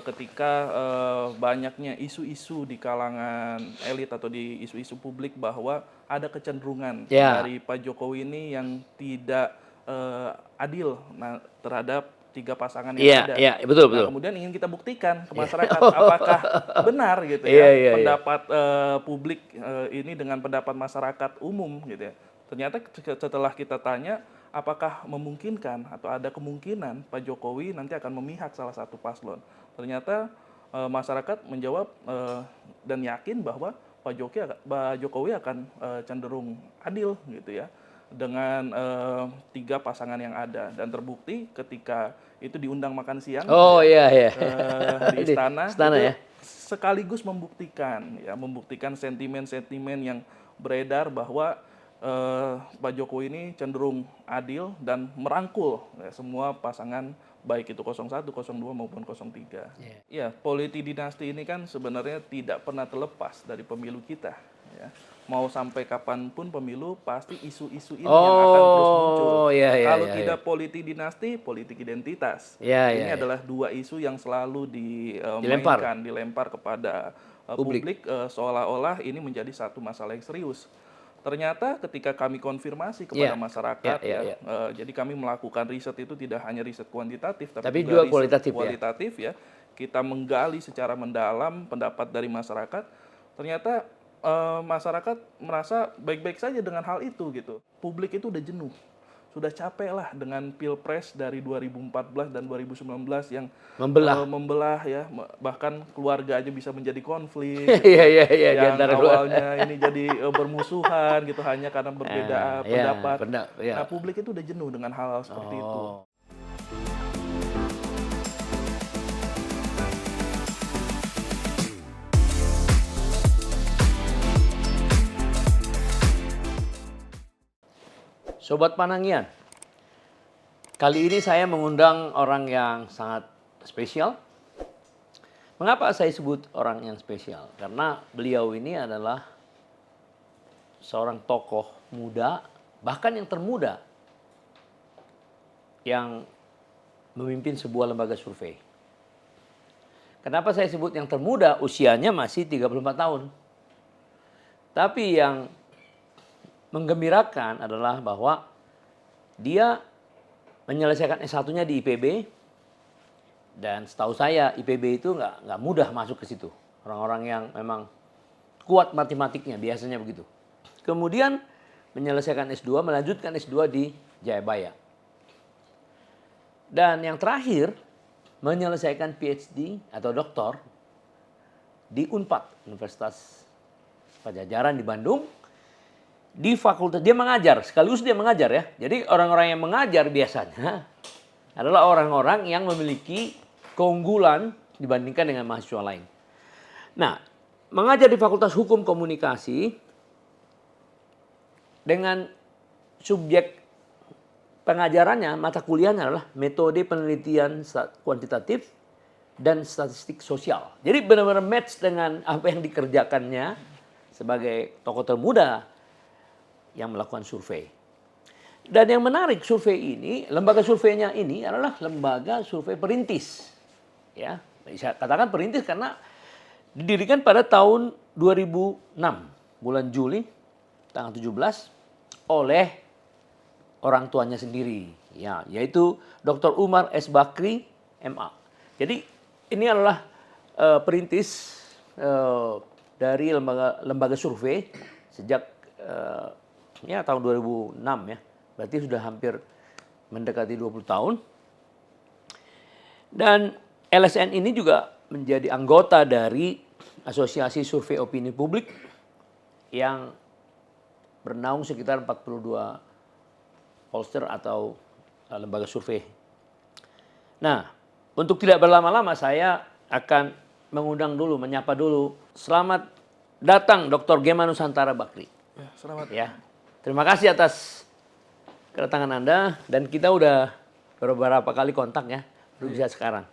ketika banyaknya isu-isu di kalangan elit atau di isu-isu publik bahwa ada kecenderungan Ya, dari Pak Jokowi ini yang tidak adil terhadap tiga pasangan yang iya, ada. iya, betul, Nah, betul. kemudian ingin kita buktikan ke Iya. masyarakat apakah benar gitu Iya, ya iya, iya. pendapat publik ini dengan pendapat masyarakat umum gitu ya. Ternyata setelah kita tanya apakah memungkinkan atau ada kemungkinan Pak Jokowi nanti akan memihak salah satu paslon. Ternyata masyarakat menjawab dan yakin bahwa Pak Jokowi akan cenderung adil gitu ya dengan tiga pasangan yang ada, dan terbukti ketika itu diundang makan siang gitu Oh, ya iya, iya. di Di istana, istana itu ya. sekaligus membuktikan sentimen-sentimen yang beredar bahwa Pak Jokowi ini cenderung adil dan merangkul ya, semua pasangan baik itu 01, 02 maupun 03. Iya. Ya, politik dinasti ini kan sebenarnya tidak pernah terlepas dari pemilu kita ya. Mau sampai kapanpun pemilu, pasti isu-isu ini yang akan terus muncul. Oh, iya, iya, Kalau iya, iya. tidak politik dinasti, politik identitas. Iya, iya, Ini iya. adalah dua isu yang selalu Dilempar dilempar kepada publik. publik seolah-olah ini menjadi satu masalah yang serius. Ternyata ketika kami konfirmasi kepada Iya, iya, masyarakat iya, ya, iya. jadi kami melakukan riset itu tidak hanya riset kuantitatif tapi Tapi juga juga riset kualitatif ya. kualitatif ya. Kita menggali secara mendalam pendapat dari masyarakat. Ternyata masyarakat merasa baik-baik saja dengan hal itu gitu. Publik itu udah jenuh, sudah capek lah dengan pilpres dari 2014 dan 2019 yang Membelah. membelah ya, bahkan keluarga aja bisa menjadi konflik gitu Iya, ya. iya, iya, di Yang antara dua. awalnya ini jadi bermusuhan gitu hanya karena berbeda Iya, pendapat. iya. Nah, publik itu udah jenuh dengan hal-hal seperti itu. Oh. Sobat Panangian, kali ini saya mengundang orang yang sangat spesial. Mengapa saya sebut orang yang spesial? Karena beliau ini adalah seorang tokoh muda, bahkan yang termuda, yang memimpin sebuah lembaga survei. Kenapa saya sebut yang termuda? Usianya masih 34 tahun. Tapi yang menggembirakan adalah bahwa dia menyelesaikan S1-nya di IPB, dan setahu saya IPB itu nggak mudah masuk ke situ. Orang-orang yang memang kuat matematiknya biasanya begitu. Kemudian menyelesaikan S2, melanjutkan S2 di Jayabaya. Dan yang terakhir menyelesaikan PhD atau doktor di Unpad, Universitas Pajajaran di Bandung. Di fakultas dia mengajar, sekaligus dia mengajar ya. Jadi orang-orang yang mengajar biasanya adalah orang-orang yang memiliki keunggulan dibandingkan dengan mahasiswa lain. Nah, mengajar di Fakultas Hukum Komunikasi dengan subjek pengajarannya, mata kuliahnya adalah metode penelitian kuantitatif dan statistik sosial. Jadi benar-benar match dengan apa yang dikerjakannya sebagai tokoh termuda yang melakukan survei. Dan yang menarik, survei ini, lembaga surveinya ini adalah lembaga survei perintis. Ya, bisa katakan perintis karena didirikan pada tahun 2006, bulan Juli, tanggal 17, oleh orang tuanya sendiri, ya, yaitu Dr. Umar S. Bakri, MA. Jadi ini adalah perintis dari lembaga survei sejak ya tahun 2006 ya. Berarti sudah hampir mendekati 20 tahun. Dan LSN ini juga menjadi anggota dari Asosiasi Survei Opini Publik yang bernaung sekitar 42 pollster atau lembaga survei. Nah, untuk tidak berlama-lama saya akan menyapa dulu. Selamat datang Dr. Gema Nusantara Bakri. Ya, selamat. Ya. Terima kasih atas kedatangan Anda, dan kita udah beberapa kali kontak ya, belum bisa sekarang.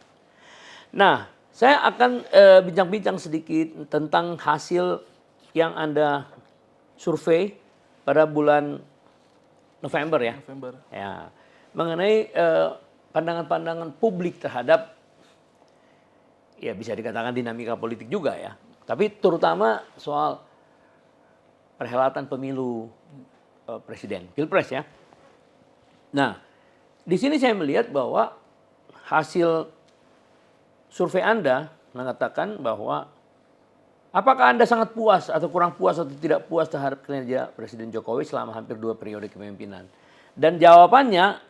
Nah, saya akan bincang-bincang sedikit tentang hasil yang Anda survei pada bulan November ya. November. Ya, mengenai pandangan-pandangan publik terhadap ya bisa dikatakan dinamika politik juga ya. Tapi terutama soal perhelatan pemilu presiden, pilpres ya. Nah, di sini saya melihat bahwa hasil survei Anda mengatakan bahwa apakah Anda sangat puas atau kurang puas atau tidak puas terhadap kinerja Presiden Jokowi selama hampir 2 periode kepemimpinan. Dan jawabannya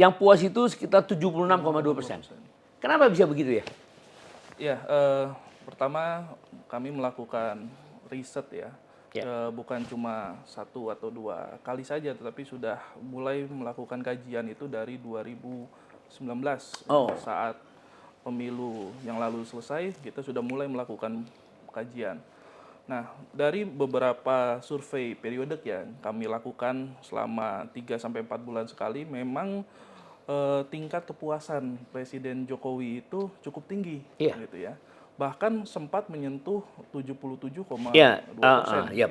yang puas itu sekitar 76,2%. Kenapa bisa begitu ya? Ya, pertama kami melakukan riset ya. Ya. Bukan cuma 1 atau 2 kali saja, tetapi sudah mulai melakukan kajian itu dari 2019 saat pemilu yang lalu selesai, kita sudah mulai melakukan kajian. Nah, dari beberapa survei periodik yang kami lakukan selama 3-4 bulan sekali, memang tingkat kepuasan Presiden Jokowi itu cukup tinggi, gitu ya. Bahkan sempat menyentuh 77,2% ya,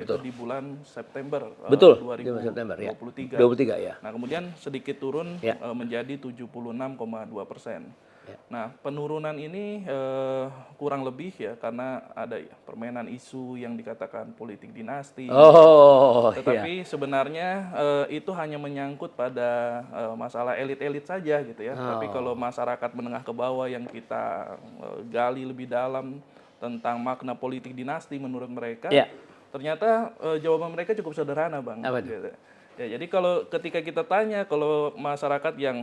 betul. di bulan September betul, 2023. 23 ya. Nah, kemudian sedikit turun menjadi 76,2%. Nah, penurunan ini kurang lebih ya karena ada permainan isu yang dikatakan politik dinasti. Tetapi sebenarnya itu hanya menyangkut pada masalah elit-elit saja gitu ya. Tapi kalau masyarakat menengah ke bawah yang kita gali lebih dalam tentang makna politik dinasti menurut mereka, ternyata jawaban mereka cukup sederhana, Bang. Gitu. Ya, jadi kalau ketika kita tanya, kalau masyarakat yang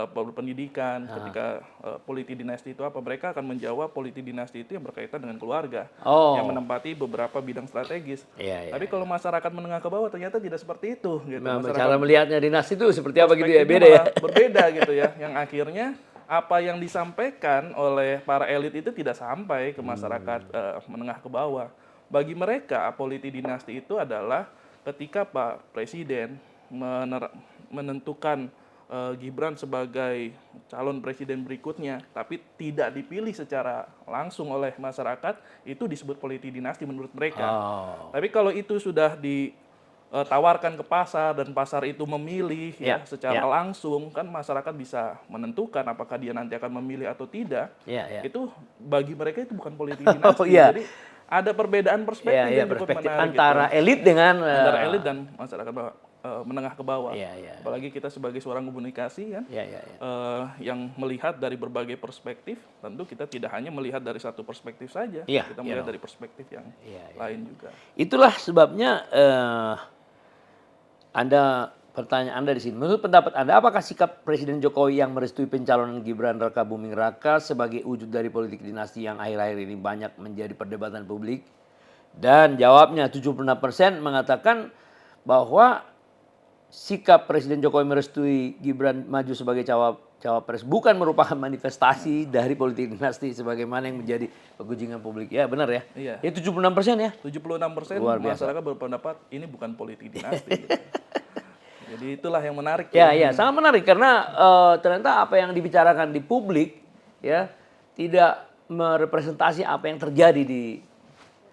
berpendidikan, ketika politik dinasti itu apa, mereka akan menjawab politik dinasti itu yang berkaitan dengan keluarga, yang menempati beberapa bidang strategis. Tapi kalau masyarakat menengah ke bawah ternyata tidak seperti itu. Gitu. Cara melihatnya dinasti itu seperti apa gitu ya, beda ya? Berbeda gitu ya, yang akhirnya apa yang disampaikan oleh para elit itu tidak sampai ke masyarakat menengah ke bawah. Bagi mereka, politik dinasti itu adalah ketika Pak Presiden menentukan Gibran sebagai calon presiden berikutnya, tapi tidak dipilih secara langsung oleh masyarakat, itu disebut politik dinasti menurut mereka. Tapi kalau itu sudah ditawarkan ke pasar dan pasar itu memilih secara langsung, kan masyarakat bisa menentukan apakah dia nanti akan memilih atau tidak. Itu bagi mereka itu bukan politik dinasti. Jadi ada perbedaan perspektif yang cukup menarik antara elit dengan antara elit dan masyarakat menengah ke bawah. Apalagi kita sebagai seorang komunikasi kan, yang melihat dari berbagai perspektif, tentu kita tidak hanya melihat dari satu perspektif saja, kita melihat dari perspektif yang lain juga. Itulah sebabnya pertanyaan Anda di sini. Menurut pendapat Anda, apakah sikap Presiden Jokowi yang merestui pencalonan Gibran Raka Buming Raka sebagai wujud dari politik dinasti yang akhir-akhir ini banyak menjadi perdebatan publik? Dan jawabnya 76% mengatakan bahwa sikap Presiden Jokowi merestui Gibran maju sebagai cawapres bukan merupakan manifestasi dari politik dinasti sebagaimana yang menjadi pegunjingan publik. Ya benar ya? Ya 76% ya? 76% masyarakat berpendapat ini bukan politik dinasti. Gitu. Jadi itulah yang menarik. Sangat menarik karena ternyata apa yang dibicarakan di publik ya tidak merepresentasi apa yang terjadi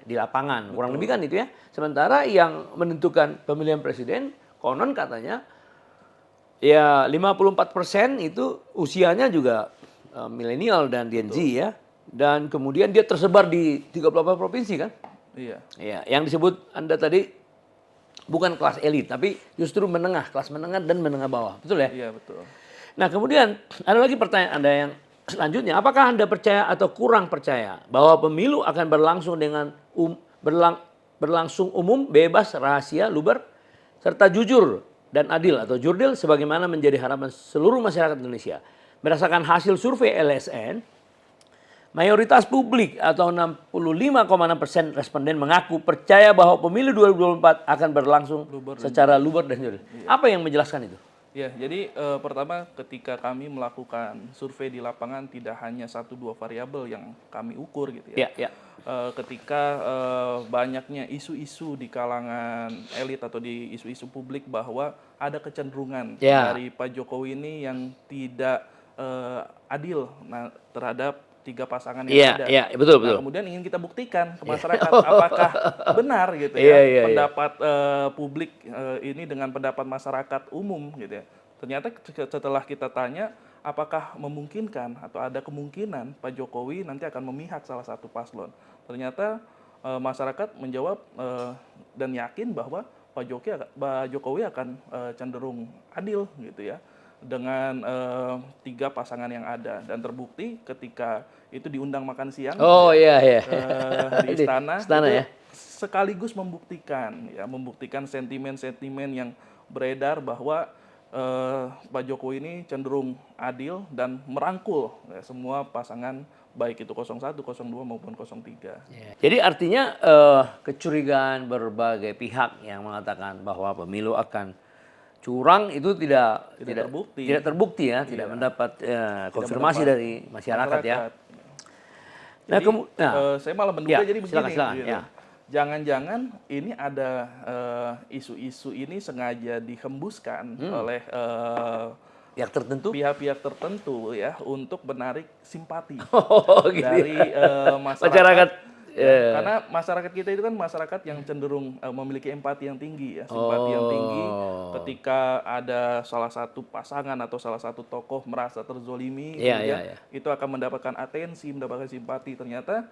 di lapangan. Kurang lebih kan itu ya. Sementara yang menentukan pemilihan presiden konon katanya ya 54% itu usianya juga milenial dan Gen Z ya. Dan kemudian dia tersebar di 38 provinsi kan? Iya. Yang disebut Anda tadi bukan kelas elit, tapi justru menengah, kelas menengah dan menengah bawah. Betul ya? Iya, betul. Nah, kemudian ada lagi pertanyaan Anda yang selanjutnya. Apakah Anda percaya atau kurang percaya bahwa pemilu akan berlangsung dengan berlangsung umum, bebas, rahasia, luber, serta jujur dan adil atau jurdil sebagaimana menjadi harapan seluruh masyarakat Indonesia? Berdasarkan hasil survei LSN, mayoritas publik atau 65,6% responden mengaku percaya bahwa pemilu 2024 akan berlangsung secara luber dan jurdil. Apa yang menjelaskan itu? Ya, jadi pertama ketika kami melakukan survei di lapangan tidak hanya 1-2 variabel yang kami ukur gitu ya. Ketika banyaknya isu-isu di kalangan elit atau di isu-isu publik bahwa ada kecenderungan dari Pak Jokowi ini yang tidak adil terhadap 3 pasangan yang ada. Betul. Nah, kemudian ingin kita buktikan ke masyarakat apakah benar gitu ya pendapat publik ini dengan pendapat masyarakat umum gitu ya. Ternyata setelah kita tanya apakah memungkinkan atau ada kemungkinan Pak Jokowi nanti akan memihak salah satu paslon. Ternyata masyarakat menjawab dan yakin bahwa Pak Jokowi akan cenderung adil gitu ya dengan 3 pasangan yang ada, dan terbukti ketika itu diundang makan siang Oh iya iya. di istana, Istana itu ya. sekaligus membuktikan sentimen-sentimen yang beredar bahwa Pak Jokowi ini cenderung adil dan merangkul ya, semua pasangan baik itu 01, 02 maupun 03. Ya. Jadi artinya kecurigaan berbagai pihak yang mengatakan bahwa pemilu akan curang itu tidak terbukti. tidak terbukti ya, tidak mendapat konfirmasi mendapat dari masyarakat ya. Jadi, saya malah menduga ya, jadi begini. silakan, Gitu. ya. Jangan-jangan ini ada isu-isu ini sengaja dihembuskan oleh Pihak tertentu. pihak-pihak tertentu ya untuk menarik simpati Oh, gitu dari masyarakat. Karena masyarakat kita itu kan masyarakat yang cenderung memiliki empati yang tinggi ya, simpati yang tinggi ketika ada salah satu pasangan atau salah satu tokoh merasa terzolimi, itu akan mendapatkan atensi, mendapatkan simpati. Ternyata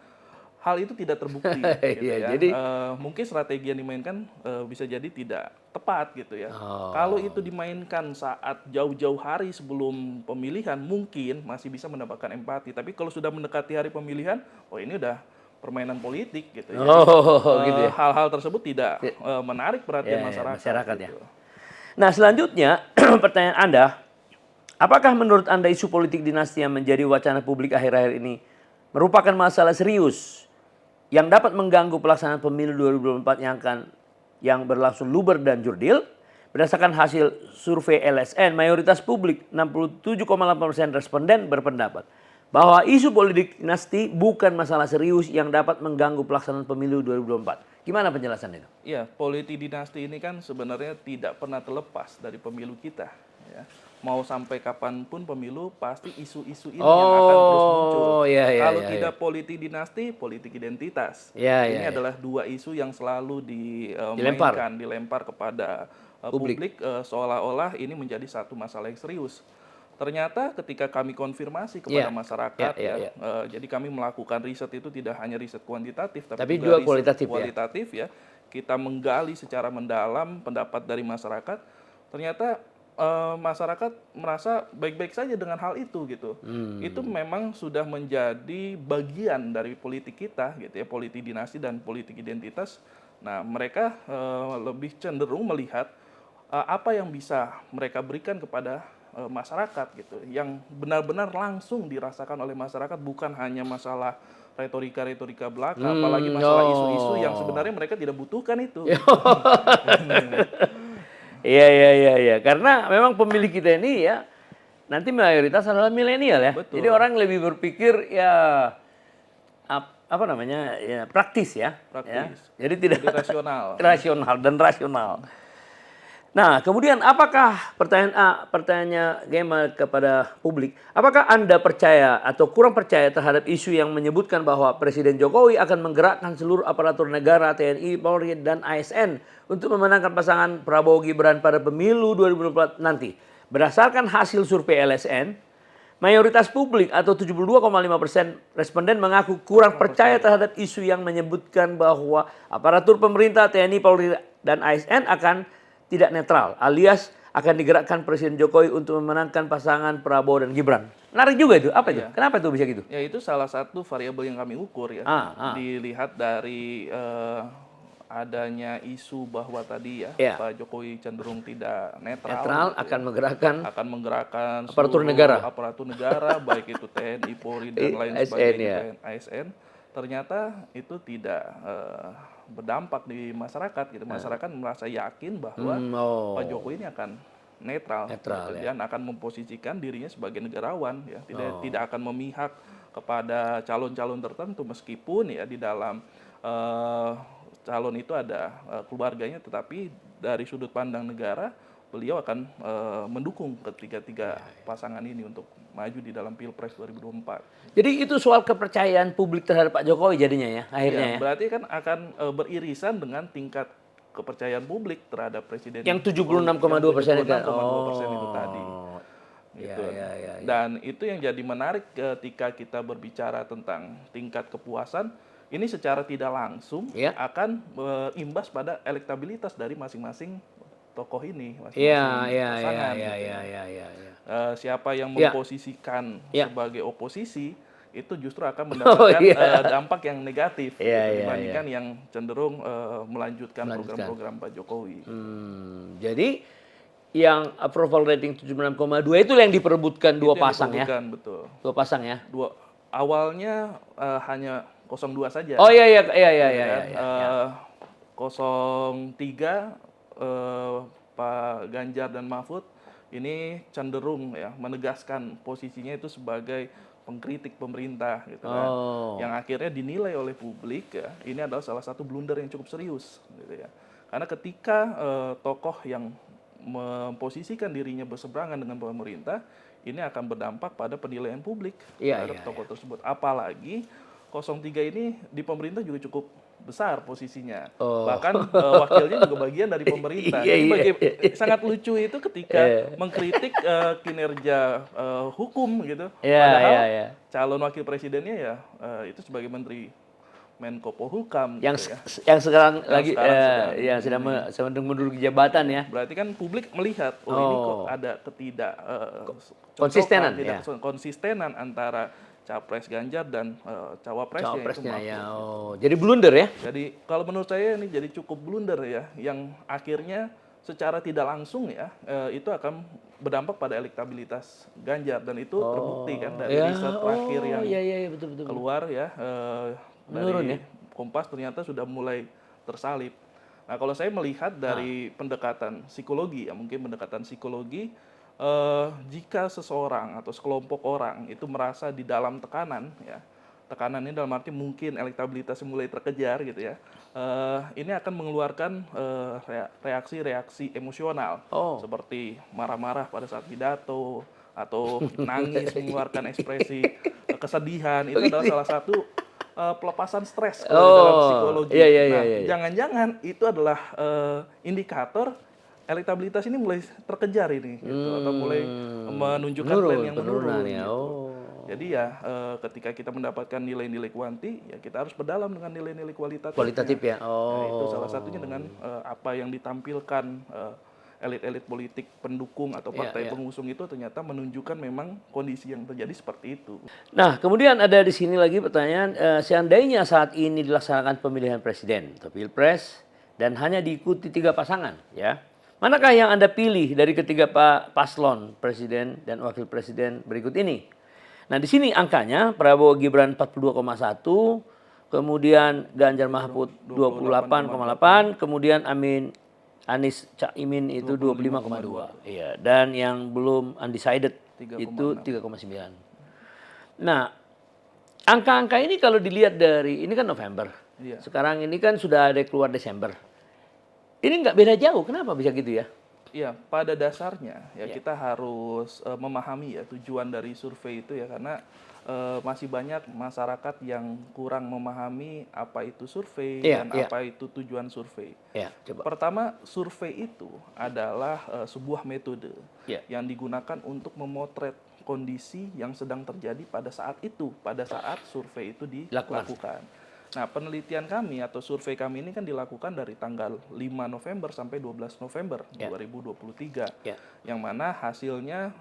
hal itu tidak terbukti, gitu ya. Jadi mungkin strategi yang dimainkan bisa jadi tidak tepat gitu ya. Kalau itu dimainkan saat jauh-jauh hari sebelum pemilihan, mungkin masih bisa mendapatkan empati. Tapi kalau sudah mendekati hari pemilihan, oh ini udah permainan politik gitu ya. Gitu ya. Hal-hal tersebut tidak menarik perhatian masyarakat gitu. ya. Nah selanjutnya pertanyaan Anda, apakah menurut Anda isu politik dinasti yang menjadi wacana publik akhir-akhir ini merupakan masalah serius yang dapat mengganggu pelaksanaan pemilu 2024 yang berlangsung luber dan jurdil? Berdasarkan hasil survei LSN, mayoritas publik 67,8% responden berpendapat bahwa isu politik dinasti bukan masalah serius yang dapat mengganggu pelaksanaan pemilu 2024. Gimana penjelasan itu? Iya, politik dinasti ini kan sebenarnya tidak pernah terlepas dari pemilu kita. Ya. Mau sampai kapanpun pemilu, pasti isu-isu ini yang akan terus muncul. Kalau tidak politik dinasti, politik identitas. Ini adalah 2 isu yang selalu dilempar kepada publik seolah-olah ini menjadi satu masalah yang serius. Ternyata ketika kami konfirmasi kepada masyarakat, jadi kami melakukan riset itu tidak hanya riset kuantitatif, tapi juga riset kualitatif ya. Kita menggali secara mendalam pendapat dari masyarakat. Ternyata masyarakat merasa baik-baik saja dengan hal itu gitu. Itu memang sudah menjadi bagian dari politik kita gitu ya, politik dinasti dan politik identitas. Nah, mereka lebih cenderung melihat apa yang bisa mereka berikan kepada masyarakat gitu, yang benar-benar langsung dirasakan oleh masyarakat, bukan hanya masalah retorika belaka, apalagi masalah isu-isu yang sebenarnya mereka tidak butuhkan itu. Iya. Karena memang pemilih kita ini ya nanti mayoritas adalah milenial ya. Betul. Jadi orang lebih berpikir ya apa namanya ya praktis ya. Praktis. Ya. Jadi tidak rasional. rasional. Nah, kemudian apakah pertanyaannya Gema kepada publik, apakah Anda percaya atau kurang percaya terhadap isu yang menyebutkan bahwa Presiden Jokowi akan menggerakkan seluruh aparatur negara, TNI, Polri, dan ASN untuk memenangkan pasangan Prabowo Gibran pada pemilu 2024 nanti? Berdasarkan hasil survei LSN, mayoritas publik atau 72,5% responden mengaku kurang percaya terhadap isu yang menyebutkan bahwa aparatur pemerintah, TNI, Polri, dan ASN akan tidak netral, alias akan digerakkan Presiden Jokowi untuk memenangkan pasangan Prabowo dan Gibran. Menarik juga itu. Apa itu? Kenapa itu bisa gitu? Ya itu salah satu variabel yang kami ukur ya. Dilihat dari adanya isu bahwa tadi Pak Jokowi cenderung tidak netral gitu akan menggerakkan aparatur negara baik itu TNI, Polri dan lain sebagainya, ASN. Ternyata itu tidak berdampak di masyarakat gitu. Masyarakat merasa yakin bahwa Pak Jokowi ini akan netral gitu, dan akan memposisikan dirinya sebagai negarawan ya, tidak akan memihak kepada calon-calon tertentu, meskipun ya di dalam calon itu ada keluarganya, tetapi dari sudut pandang negara beliau akan mendukung ketiga pasangan ini untuk maju di dalam Pilpres 2024. Jadi itu soal kepercayaan publik terhadap Pak Jokowi jadinya ya, akhirnya ya. Berarti kan akan beririsan dengan tingkat kepercayaan publik terhadap Presiden. Yang 76,2% itu. 76,2% itu tadi. gitu. Ya. Dan itu yang jadi menarik ketika kita berbicara tentang tingkat kepuasan, ini secara tidak langsung Ya. akan berimbas pada elektabilitas dari masing-masing tokoh ini, Iya, masing-masing pasangan. gitu. ya. Siapa yang Ya. memposisikan Ya. sebagai oposisi itu justru akan Oh, mendapatkan iya. dampak yang negatif Iya, gitu, iya, dibandingkan yang cenderung melanjutkan Melanjutkan. program-program Pak Jokowi. Jadi yang approval rating 76,2 itu yang diperebutkan dua Itu yang pasang ya. diperebutkan, betul. Dua pasang ya. Awalnya hanya 02 saja. Oh iya. Gitu kan. 03 Pak Ganjar dan Mahfud ini cenderung ya menegaskan posisinya itu sebagai pengkritik pemerintah gitu kan. Oh. Yang akhirnya dinilai oleh publik ya, ini adalah salah satu blunder yang cukup serius gitu ya. Karena ketika tokoh yang memposisikan dirinya berseberangan dengan pemerintah, ini akan berdampak pada penilaian publik terhadap tokoh tersebut. Apalagi 03 ini di pemerintah juga cukup besar posisinya. Bahkan wakilnya juga bagian dari pemerintah. Jadi sangat lucu itu ketika mengkritik kinerja hukum gitu. Padahal calon wakil presidennya ya itu sebagai menteri Menko Polhukam Yang gitu ya. yang sekarang lagi yang sedang menduduki jabatan ya. Berarti kan publik melihat ini kok ada konsistenan konsistenan antara Capres Ganjar dan Cawapresnya itu ya. Jadi blunder ya. Jadi kalau menurut saya ini jadi cukup blunder ya, yang akhirnya secara tidak langsung ya itu akan berdampak pada elektabilitas Ganjar, dan itu terbukti kan dari riset terakhir yang betul. keluar ya Menurun dari Kompas ternyata sudah mulai tersalib. Nah kalau saya melihat dari pendekatan psikologi ya, mungkin pendekatan psikologi, jika seseorang atau sekelompok orang itu merasa di dalam tekanan ya, tekanan ini dalam arti mungkin elektabilitasnya mulai terkejar gitu ya, ini akan mengeluarkan reaksi-reaksi emosional seperti marah-marah pada saat pidato atau nangis, mengeluarkan ekspresi kesedihan. Itu adalah salah satu pelepasan stres kalau di dalam psikologi. Jangan-jangan itu adalah indikator elektabilitas ini mulai terkejar ini, gitu, atau mulai menunjukkan tren yang menurun. Gitu. Jadi ya ketika kita mendapatkan nilai-nilai kuanti, ya kita harus berdalam dengan nilai-nilai kualitatif. Kualitatif ya. Nah, itu salah satunya dengan apa yang ditampilkan elit-elit politik pendukung atau partai pengusung itu ternyata menunjukkan memang kondisi yang terjadi seperti itu. Nah, kemudian ada di sini lagi pertanyaan, seandainya saat ini dilaksanakan pemilihan presiden atau pilpres dan hanya diikuti 3 pasangan, ya, manakah yang Anda pilih dari ketiga paslon presiden dan wakil presiden berikut ini? Nah, di sini angkanya Prabowo Gibran 42,1, kemudian Ganjar Mahfud 28,8, kemudian Anies Caimin itu 25,2. Iya, dan yang belum undecided itu 3,9. Nah, angka-angka ini kalau dilihat dari ini kan November. Sekarang ini kan sudah ada keluar Desember. Ini nggak beda jauh. Kenapa bisa gitu ya? Iya, pada dasarnya ya kita harus memahami ya tujuan dari survei itu ya, karena masih banyak masyarakat yang kurang memahami apa itu survei dan apa itu tujuan survei. Pertama, survei itu adalah sebuah metode yang digunakan untuk memotret kondisi yang sedang terjadi pada saat itu, pada saat survei itu dilakukan. Nah, penelitian kami atau survei kami ini kan dilakukan dari tanggal 5 November sampai 12 November 2023. Yang mana hasilnya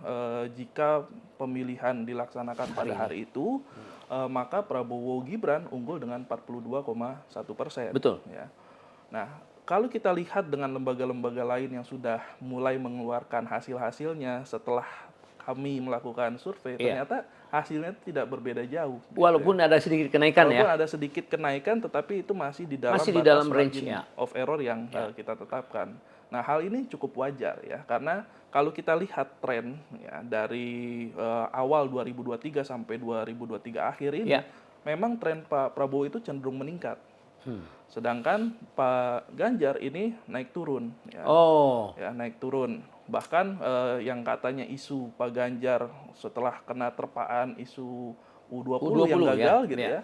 jika pemilihan dilaksanakan pada hari itu, maka Prabowo Gibran unggul dengan 42,1%. Betul. Ya. Nah, kalau kita lihat dengan lembaga-lembaga lain yang sudah mulai mengeluarkan hasil-hasilnya setelah kami melakukan survei, ternyata hasilnya tidak berbeda jauh. Walaupun ada sedikit kenaikan Walaupun ada sedikit kenaikan, tetapi itu masih di dalam range of error yang kita tetapkan. Nah, hal ini cukup wajar ya, karena kalau kita lihat tren ya dari awal 2023 sampai 2023 akhir ini, memang tren Pak Prabowo itu cenderung meningkat. Sedangkan Pak Ganjar ini naik turun. Ya, naik turun. Bahkan yang katanya isu Pak Ganjar setelah kena terpaan isu U20 yang gagal gitu ya,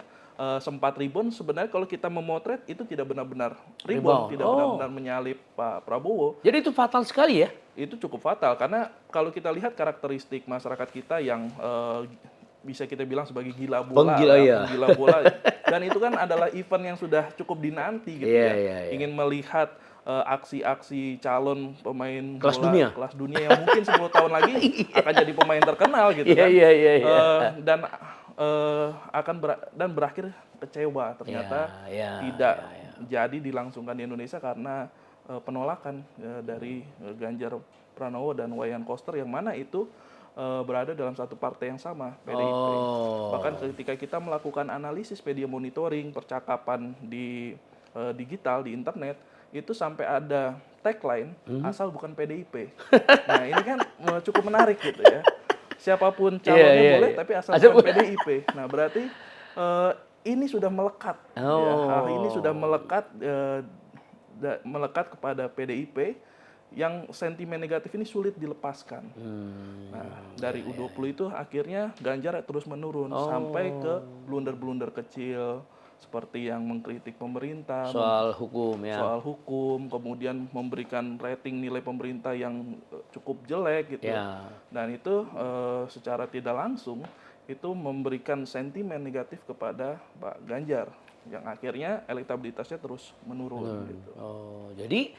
sempat rebound. Sebenarnya kalau kita memotret itu tidak benar-benar rebound, tidak benar-benar menyalip Pak Prabowo. Jadi itu fatal sekali ya? itu cukup fatal karena kalau kita lihat karakteristik masyarakat kita yang bisa kita bilang sebagai gila bola, Penggila, ya. penggila bola, dan itu kan adalah event yang sudah cukup dinanti gitu Iya, ya. iya, iya. Ingin melihat aksi-aksi calon pemain Kelas bola dunia. kelas dunia yang mungkin 10 tahun lagi akan jadi pemain terkenal gitu Iya, kan. iya, iya, iya. Dan dan berakhir kecewa ternyata Iya, tidak iya, iya. jadi dilangsungkan di Indonesia karena penolakan dari Ganjar Pranowo dan Wayan Koster yang mana itu berada dalam satu partai yang sama, PDIP. Oh. Bahkan ketika kita melakukan analisis media monitoring percakapan di digital di internet itu sampai ada tagline asal bukan PDIP. Nah ini kan cukup menarik gitu ya. Siapapun calonnya Iya, boleh iya. tapi asal Asal bukan PDIP. Nah berarti ini sudah melekat. Ya. Hal ini Oh. sudah melekat kepada PDIP yang sentimen negatif ini sulit dilepaskan. Nah, dari U20 itu akhirnya Ganjar terus menurun sampai ke blunder-blunder kecil seperti yang mengkritik pemerintah, Soal hukum ya. soal hukum, kemudian memberikan rating nilai pemerintah yang cukup jelek gitu. Ya. Dan itu secara tidak langsung itu memberikan sentimen negatif kepada Pak Ganjar yang akhirnya elektabilitasnya terus menurun. Gitu. Oh, jadi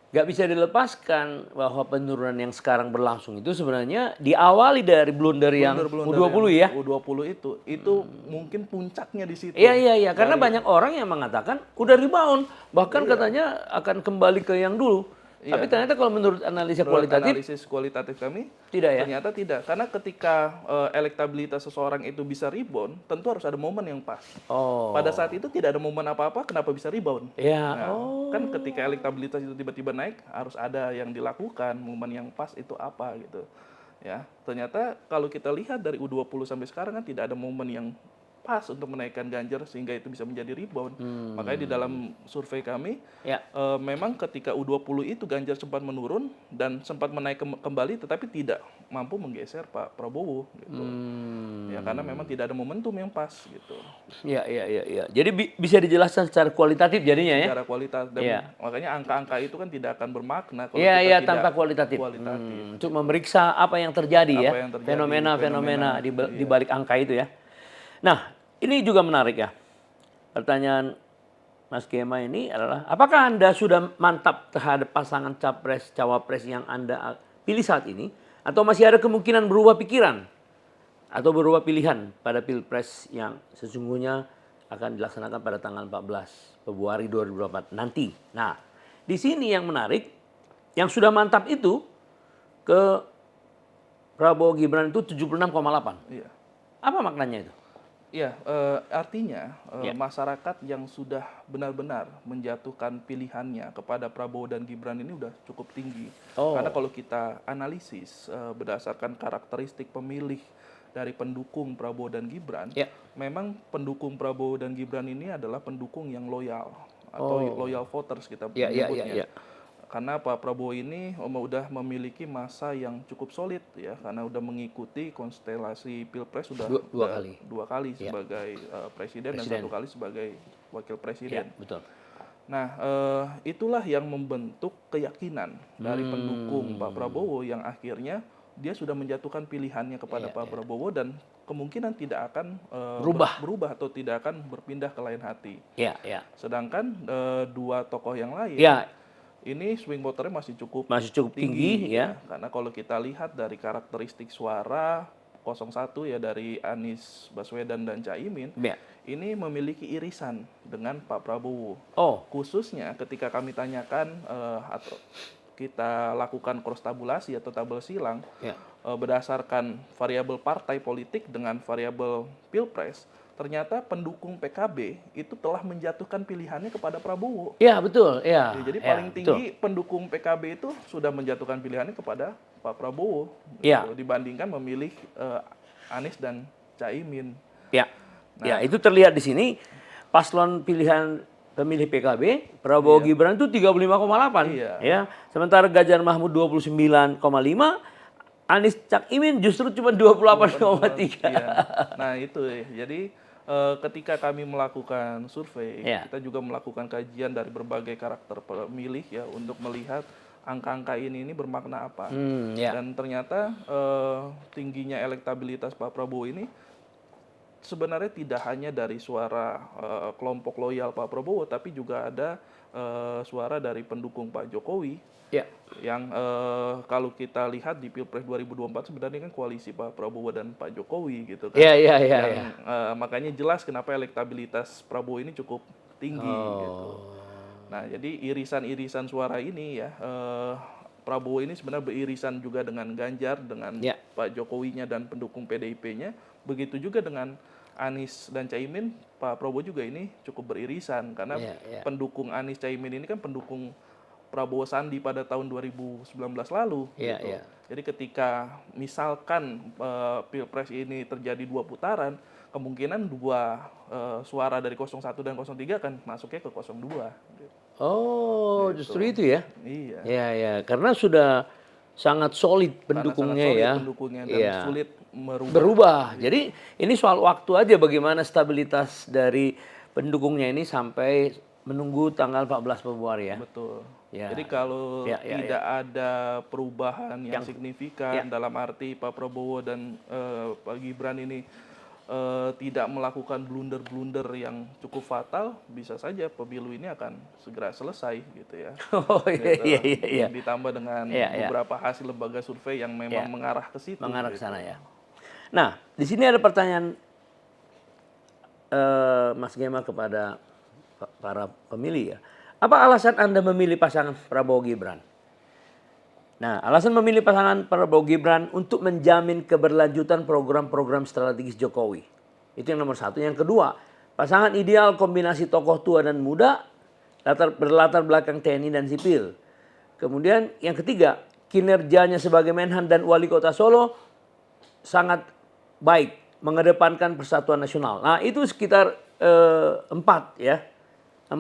nggak bisa dilepaskan bahwa penurunan yang sekarang berlangsung itu sebenarnya diawali dari blunder yang Blunder-blunder U20 yang ya. U20 itu mungkin puncaknya di situ. Iya, iya, iya. Karena banyak orang yang mengatakan udah rebound, bahkan katanya akan kembali ke yang dulu. Iya. Tapi ternyata kalau menurut analisa Menurut kualitatif analisis kualitatif kami tidak ya. ternyata tidak, karena ketika elektabilitas seseorang itu bisa rebound, tentu harus ada momen yang pas. Oh. Pada saat itu tidak ada momen apa-apa, kenapa bisa rebound? Ya. Nah, Oh. kan ketika elektabilitas itu tiba-tiba naik, harus ada yang dilakukan, momen yang pas itu apa gitu. Ya, ternyata kalau kita lihat dari U20 sampai sekarang kan tidak ada momen yang pas untuk menaikkan Ganjar sehingga itu bisa menjadi rebound. Makanya di dalam survei kami Ya. memang ketika U20 itu Ganjar sempat menurun dan sempat menaik kembali tetapi tidak mampu menggeser Pak Prabowo gitu. Ya karena memang tidak ada momentum yang pas gitu. Ya, ya, ya, ya. Jadi bisa dijelaskan secara kualitatif jadinya ya. Secara kualitas dan Iya. makanya angka-angka itu kan tidak akan bermakna kalau Iya, kita iya, tidak tanpa kualitatif. kualitatif. Untuk memeriksa apa yang terjadi ya. Apa yang terjadi, Fenomena-fenomena fenomena, di balik angka itu ya. Nah, ini juga menarik ya. Pertanyaan Mas Gema ini adalah, apakah Anda sudah mantap terhadap pasangan capres, cawapres yang Anda pilih saat ini? Atau masih ada kemungkinan berubah pikiran? Atau berubah pilihan pada Pilpres yang sesungguhnya akan dilaksanakan pada tanggal 14 Februari 2024 nanti. Nah, di sini yang menarik, yang sudah mantap itu ke Prabowo Gibran itu 76,8. Iya. Apa maknanya itu? Iya, artinya Ya. masyarakat yang sudah benar-benar menjatuhkan pilihannya kepada Prabowo dan Gibran ini udah cukup tinggi. Oh. Karena kalau kita analisis berdasarkan karakteristik pemilih dari pendukung Prabowo dan Gibran, Ya. memang pendukung Prabowo dan Gibran ini adalah pendukung yang loyal atau loyal voters kita Ya, ya, menyebutnya. ya, ya. Karena Pak Prabowo ini udah memiliki masa yang cukup solid ya, karena udah mengikuti konstelasi Pilpres sudah dua kali Ya. sebagai presiden dan 1 kali sebagai wakil Ya, presiden. betul. Nah, itulah yang membentuk keyakinan dari pendukung Pak Prabowo yang akhirnya dia sudah menjatuhkan pilihannya kepada Pak Prabowo dan kemungkinan tidak akan berubah atau tidak akan berpindah ke lain hati. Ya, ya. Sedangkan dua tokoh yang lain Ya, ini swing voternya masih cukup tinggi ya. karena kalau kita lihat dari karakteristik suara 01 ya dari Anies Baswedan dan Caimin Ya. ini memiliki irisan dengan Pak Prabowo. Oh, Khususnya ketika kami tanyakan atau kita lakukan cross tabulasi atau tabel silang ya. Berdasarkan variabel partai politik dengan variabel Pilpres, ternyata pendukung PKB itu telah menjatuhkan pilihannya kepada Prabowo. Ya, betul. Ya. Ya, jadi ya, paling betul. tinggi pendukung PKB itu sudah menjatuhkan pilihannya kepada Pak Prabowo Ya. gitu, dibandingkan memilih Anies dan Caimin. Ya. Ya, itu terlihat di sini paslon pilihan pemilih PKB Prabowo Gibran itu 35,8 Iya. ya. Sementara Ganjar Mahfud 29,5, Anies Cak Imin justru cuma 28,3. Iya. Nah itu ya. Jadi ketika kami melakukan survei, Ya. kita juga melakukan kajian dari berbagai karakter pemilih ya untuk melihat angka-angka ini bermakna apa. Ya. Dan ternyata tingginya elektabilitas Pak Prabowo ini sebenarnya tidak hanya dari suara kelompok loyal Pak Prabowo, tapi juga ada suara dari pendukung Pak Jokowi Ya. yang kalau kita lihat di Pilpres 2024 sebenarnya kan koalisi Pak Prabowo dan Pak Jokowi gitu kan. Ya, ya, ya, Yang ya. makanya jelas kenapa elektabilitas Prabowo ini cukup tinggi gitu. Nah, jadi irisan-irisan suara ini ya, Prabowo ini sebenarnya beririsan juga dengan Ganjar, dengan Ya. Pak Jokowinya dan pendukung PDIP-nya. Begitu juga dengan Anies dan Caimin, Pak Prabowo juga ini cukup beririsan. Karena Ya, ya. pendukung Anies Caimin ini kan pendukung Prabowo Sandi pada tahun 2019 lalu. Ya, Gitu. ya. Jadi ketika misalkan Pilpres ini terjadi 2 putaran, kemungkinan 2 suara dari 01 dan 03 akan masuknya ke 02. Gitu. Oh, Gitu. justru itu ya? Iya. Ya, ya. Karena sudah sangat solid Karena sangat pendukungnya solid ya. pendukungnya dan Iya. sulit merubah. Berubah. Jadi ini soal waktu aja bagaimana stabilitas dari pendukungnya ini sampai menunggu tanggal 14 Februari ya. Betul. Ya. Jadi kalau Ya, ya, tidak ada perubahan yang Yang- signifikan dalam arti Pak Prabowo dan Pak Gibran ini tidak melakukan blunder-blunder yang cukup fatal, bisa saja pemilu ini akan segera selesai gitu ya. Oh iya, Gitu. iya, iya, iya. Ditambah dengan Iya, iya. beberapa hasil lembaga survei yang memang Iya. mengarah ke situ. Mengarah ke gitu. sana ya. Nah, di sini ada pertanyaan Mas Gema kepada para pemilih ya. Apa alasan Anda memilih pasangan Prabowo Gibran? Nah, alasan memilih pasangan Prabowo Gibran untuk menjamin keberlanjutan program-program strategis Jokowi. Itu yang nomor satu. Yang kedua, pasangan ideal kombinasi tokoh tua dan muda, berlatar belakang TNI dan sipil. Kemudian yang ketiga, kinerjanya sebagai Menhan dan Wali Kota Solo sangat baik, mengedepankan persatuan nasional. Nah, itu sekitar 4 ya. 4,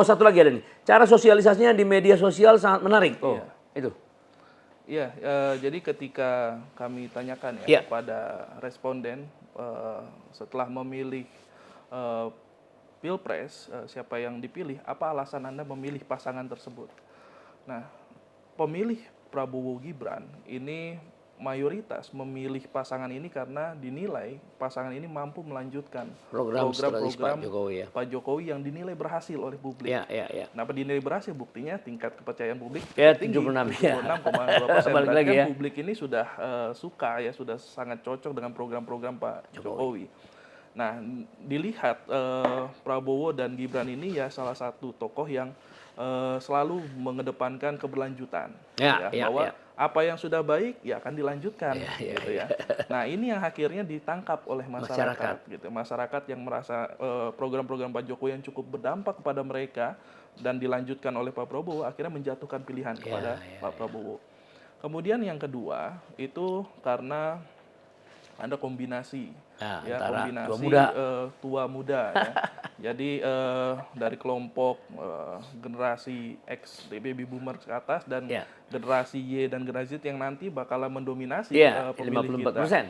satu lagi ada nih. Cara sosialisasinya di media sosial sangat menarik. Oh, itu. Iya, jadi ketika kami tanyakan Iya. kepada responden setelah memilih Pilpres, siapa yang dipilih, apa alasan Anda memilih pasangan tersebut? Nah, pemilih Prabowo Gibran ini mayoritas memilih pasangan ini karena dinilai pasangan ini mampu melanjutkan Program strategis Pak Jokowi ya. Pak Jokowi yang dinilai berhasil oleh publik. Ya, ya, ya. Kenapa dinilai berhasil? Buktinya tingkat kepercayaan publik Ya, tinggi, 76 ya. 76,2%. Balik Berarti lagi kan ya. publik ini sudah suka ya, sudah sangat cocok dengan program-program Pak Jokowi. Nah, dilihat Prabowo dan Gibran ini ya salah satu tokoh yang selalu mengedepankan keberlanjutan. Ya, ya, bahwa ya. apa yang sudah baik ya akan dilanjutkan gitu ya. Nah, ini yang akhirnya ditangkap oleh masyarakat gitu. Masyarakat yang merasa program-program Pak Jokowi yang cukup berdampak kepada mereka dan dilanjutkan oleh Pak Prabowo akhirnya menjatuhkan pilihan kepada Pak Prabowo. Kemudian yang kedua itu karena ada kombinasi antara kombinasi tua muda ya. Jadi dari kelompok generasi X baby boomer ke atas dan generasi Y dan generasi Z yang nanti bakalan mendominasi pemilih 54%. kita.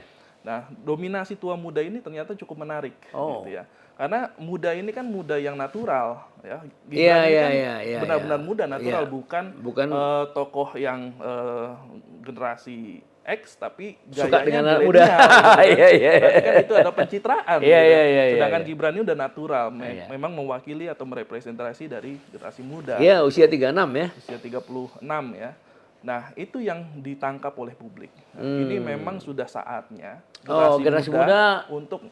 Nah, dominasi tua muda ini ternyata cukup menarik gitu ya. Karena muda ini kan muda yang natural ya. Gibran ini kan benar-benar muda natural, bukan tokoh yang generasi X tapi suka dengan anak muda. Berarti kan itu ada pencitraan. Sedangkan Gibran ini udah natural, memang mewakili atau merepresentasi dari generasi muda. Iya, usia 36 ya. Usia 36 ya. Nah, itu yang ditangkap oleh publik. Nah, ini memang sudah saatnya generasi muda untuk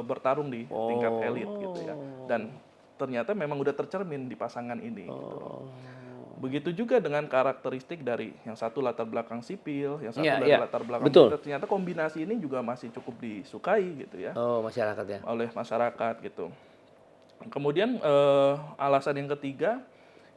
bertarung di tingkat elit gitu ya. Dan ternyata memang udah tercermin di pasangan ini gitu. Begitu juga dengan karakteristik dari yang satu latar belakang sipil, yang satu dari latar belakang militer. Ternyata kombinasi ini juga masih cukup disukai gitu ya. Masyarakat ya. Oleh masyarakat gitu. Kemudian alasan yang ketiga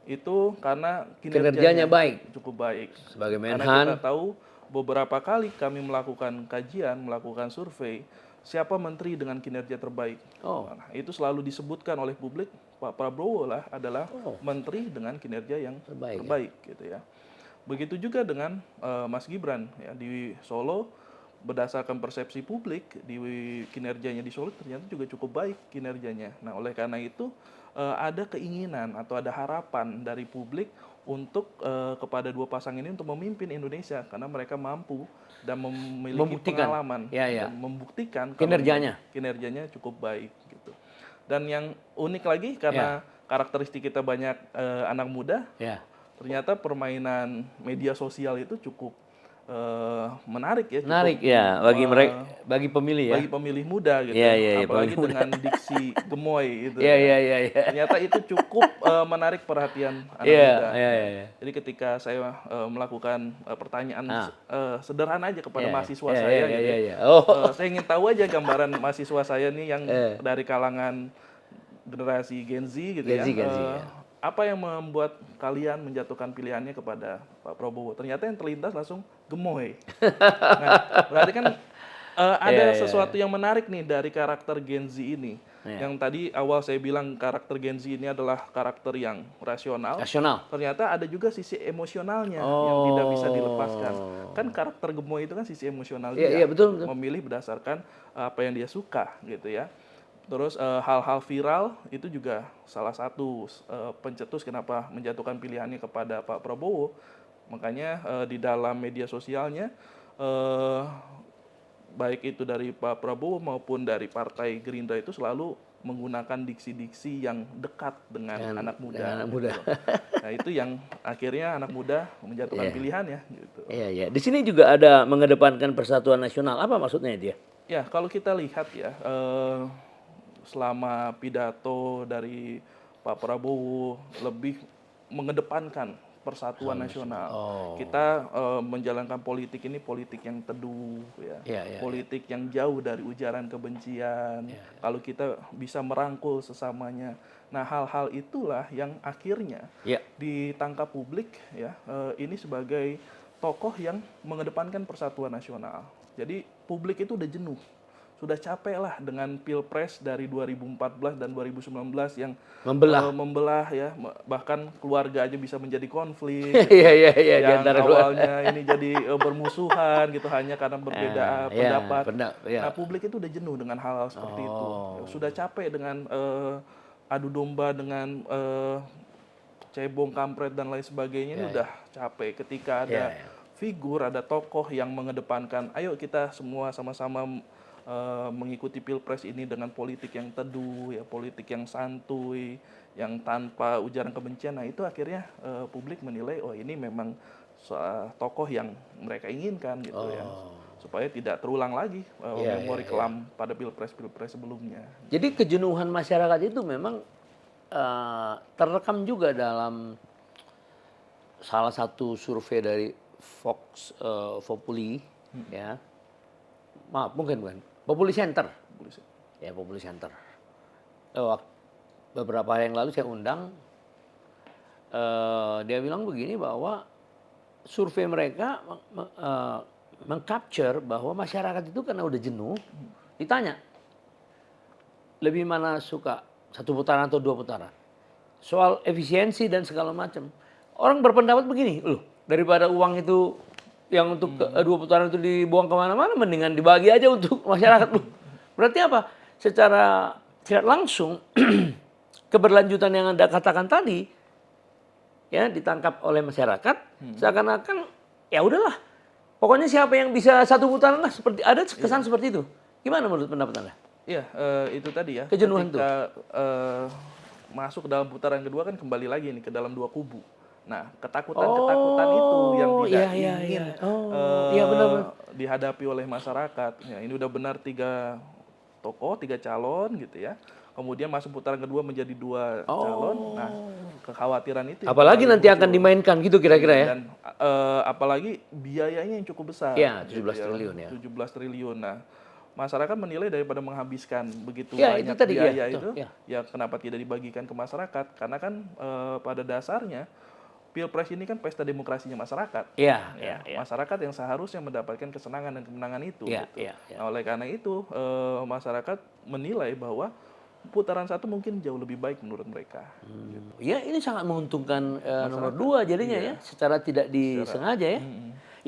itu karena kinerjanya baik, cukup baik. Sebagai Menhan. Karena kita tahu beberapa kali kami melakukan kajian, melakukan survei, siapa menteri dengan kinerja terbaik. Nah, itu selalu disebutkan oleh publik. Pak Prabowo lah adalah menteri dengan kinerja yang terbaik gitu ya. Begitu juga dengan Mas Gibran ya, di Solo berdasarkan persepsi publik di kinerjanya di Solo ternyata juga cukup baik kinerjanya. Nah, oleh karena itu ada keinginan atau ada harapan dari publik untuk kepada dua pasang ini untuk memimpin Indonesia karena mereka mampu dan memiliki Membuktikan. pengalaman Ya, ya. dan membuktikan Kinerjanya. kinerjanya cukup baik gitu. Dan yang unik lagi karena karakteristik kita banyak anak muda, Ya. ternyata permainan media sosial itu cukup menarik ya, Menarik cukup ya bagi mereka, bagi pemilih ya. bagi pemilih muda gitu, Iya, iya, iya, apalagi pemilih muda. dengan diksi gemoy gitu Iya, ya. iya, iya, iya. Ternyata itu cukup menarik perhatian anak Iya, muda. iya, Ya. iya. Jadi ketika saya melakukan pertanyaan Ah. sederhana aja kepada Iya, mahasiswa iya, saya iya, gitu, iya, ya. iya. Oh. Saya ingin tahu aja gambaran mahasiswa saya nih yang Eh. dari kalangan generasi Gen Z gitu Gen ya. Z, Gen Z, ya. Apa yang membuat kalian menjatuhkan pilihannya kepada Pak Prabowo? Ternyata yang terlintas langsung gemoy. Nah, berarti kan ada Iya, iya, sesuatu yang menarik nih dari karakter Gen Z ini. Iya. Yang tadi awal saya bilang karakter Gen Z ini adalah karakter yang rasional. Nasional. Ternyata ada juga sisi emosionalnya yang tidak bisa dilepaskan. Kan karakter gemoy itu kan sisi emosional Iya, dia. iya, betul, betul. Memilih berdasarkan apa yang dia suka gitu ya. Terus hal-hal viral itu juga salah satu pencetus kenapa menjatuhkan pilihannya kepada Pak Prabowo. Makanya di dalam media sosialnya baik itu dari Pak Prabowo maupun dari Partai Gerindra itu selalu menggunakan diksi-diksi yang dekat dengan anak muda. dengan anak muda. gitu. Nah, itu yang akhirnya anak muda menjatuhkan Iya. pilihan ya gitu. Iya, iya. Di sini juga ada mengedepankan persatuan nasional. Apa maksudnya dia? Ya, kalau kita lihat ya, selama pidato dari Pak Prabowo lebih mengedepankan persatuan nasional. Kita menjalankan politik ini politik yang teduh, ya, Iya, iya, politik yang jauh dari ujaran kebencian. Kalau kita bisa merangkul sesamanya, nah hal-hal itulah yang akhirnya Ya. ditangkap publik ya ini sebagai tokoh yang mengedepankan persatuan nasional. Jadi publik itu udah jenuh, sudah capek lah dengan pilpres dari 2014 dan 2019 yang membelah ya, bahkan keluarga aja bisa menjadi konflik. Iya, iya, iya. Yang awalnya ini jadi bermusuhan gitu hanya karena berbeda pendapat. Nah publik itu udah jenuh dengan hal-hal seperti itu, sudah capek dengan adu domba dengan cebong kampret dan lain sebagainya. Ini udah capek ketika ada figur, ada tokoh yang mengedepankan ayo kita semua sama-sama mengikuti pilpres ini dengan politik yang teduh ya, politik yang santuy, yang tanpa ujaran kebencian. Nah itu akhirnya publik menilai oh ini memang tokoh yang mereka inginkan gitu ya, supaya tidak terulang lagi memori kelam pada pilpres sebelumnya. Jadi kejenuhan masyarakat itu memang terekam juga dalam salah satu survei dari Vox Populi, ya, maaf bukan Populi Center, ya Populi Center. Beberapa hari yang lalu saya undang, dia bilang begini bahwa survei mereka mengcapture bahwa masyarakat itu karena udah jenuh, ditanya lebih mana suka satu putaran atau dua putaran, soal efisiensi dan segala macam. Orang berpendapat begini, loh daripada uang itu yang untuk dua putaran itu dibuang kemana-mana, mendingan dibagi aja untuk masyarakat. Loh, berarti apa? Secara tidak langsung keberlanjutan yang Anda katakan tadi ya ditangkap oleh masyarakat, seakan-akan ya udahlah, pokoknya siapa yang bisa satu putaran lah, seperti ada kesan seperti itu. Gimana menurut pendapat Anda? Iya, itu tadi ya. Kejenuhan ketika masuk ke dalam putaran kedua kan kembali lagi nih ke dalam dua kubu. Nah, ketakutan-ketakutan itu yang tidak ingin dihadapi oleh masyarakat. Ya, ini udah benar 3 tokoh, 3 calon gitu ya. Kemudian masuk putaran kedua menjadi 2 calon. Nah, kekhawatiran itu. Apalagi nanti akan dimainkan gitu kira-kira ya. Dan apalagi biayanya yang cukup besar. Ya, 17 gitu triliun ya. 17 triliun. Nah, masyarakat menilai daripada menghabiskan begitu Ya, banyak itu tadi, biaya ya, itu, ya. ya kenapa tidak dibagikan ke masyarakat? Karena kan pada dasarnya Pilpres ini kan pesta demokrasinya masyarakat. Iya, Ya, iya. masyarakat yang seharusnya mendapatkan kesenangan dan kemenangan itu. Iya, gitu. iya, iya. Nah, oleh karena itu masyarakat menilai bahwa putaran 1 mungkin jauh lebih baik menurut mereka. Ya ini sangat menguntungkan nomor 2 jadinya ya, secara tidak disengaja ya.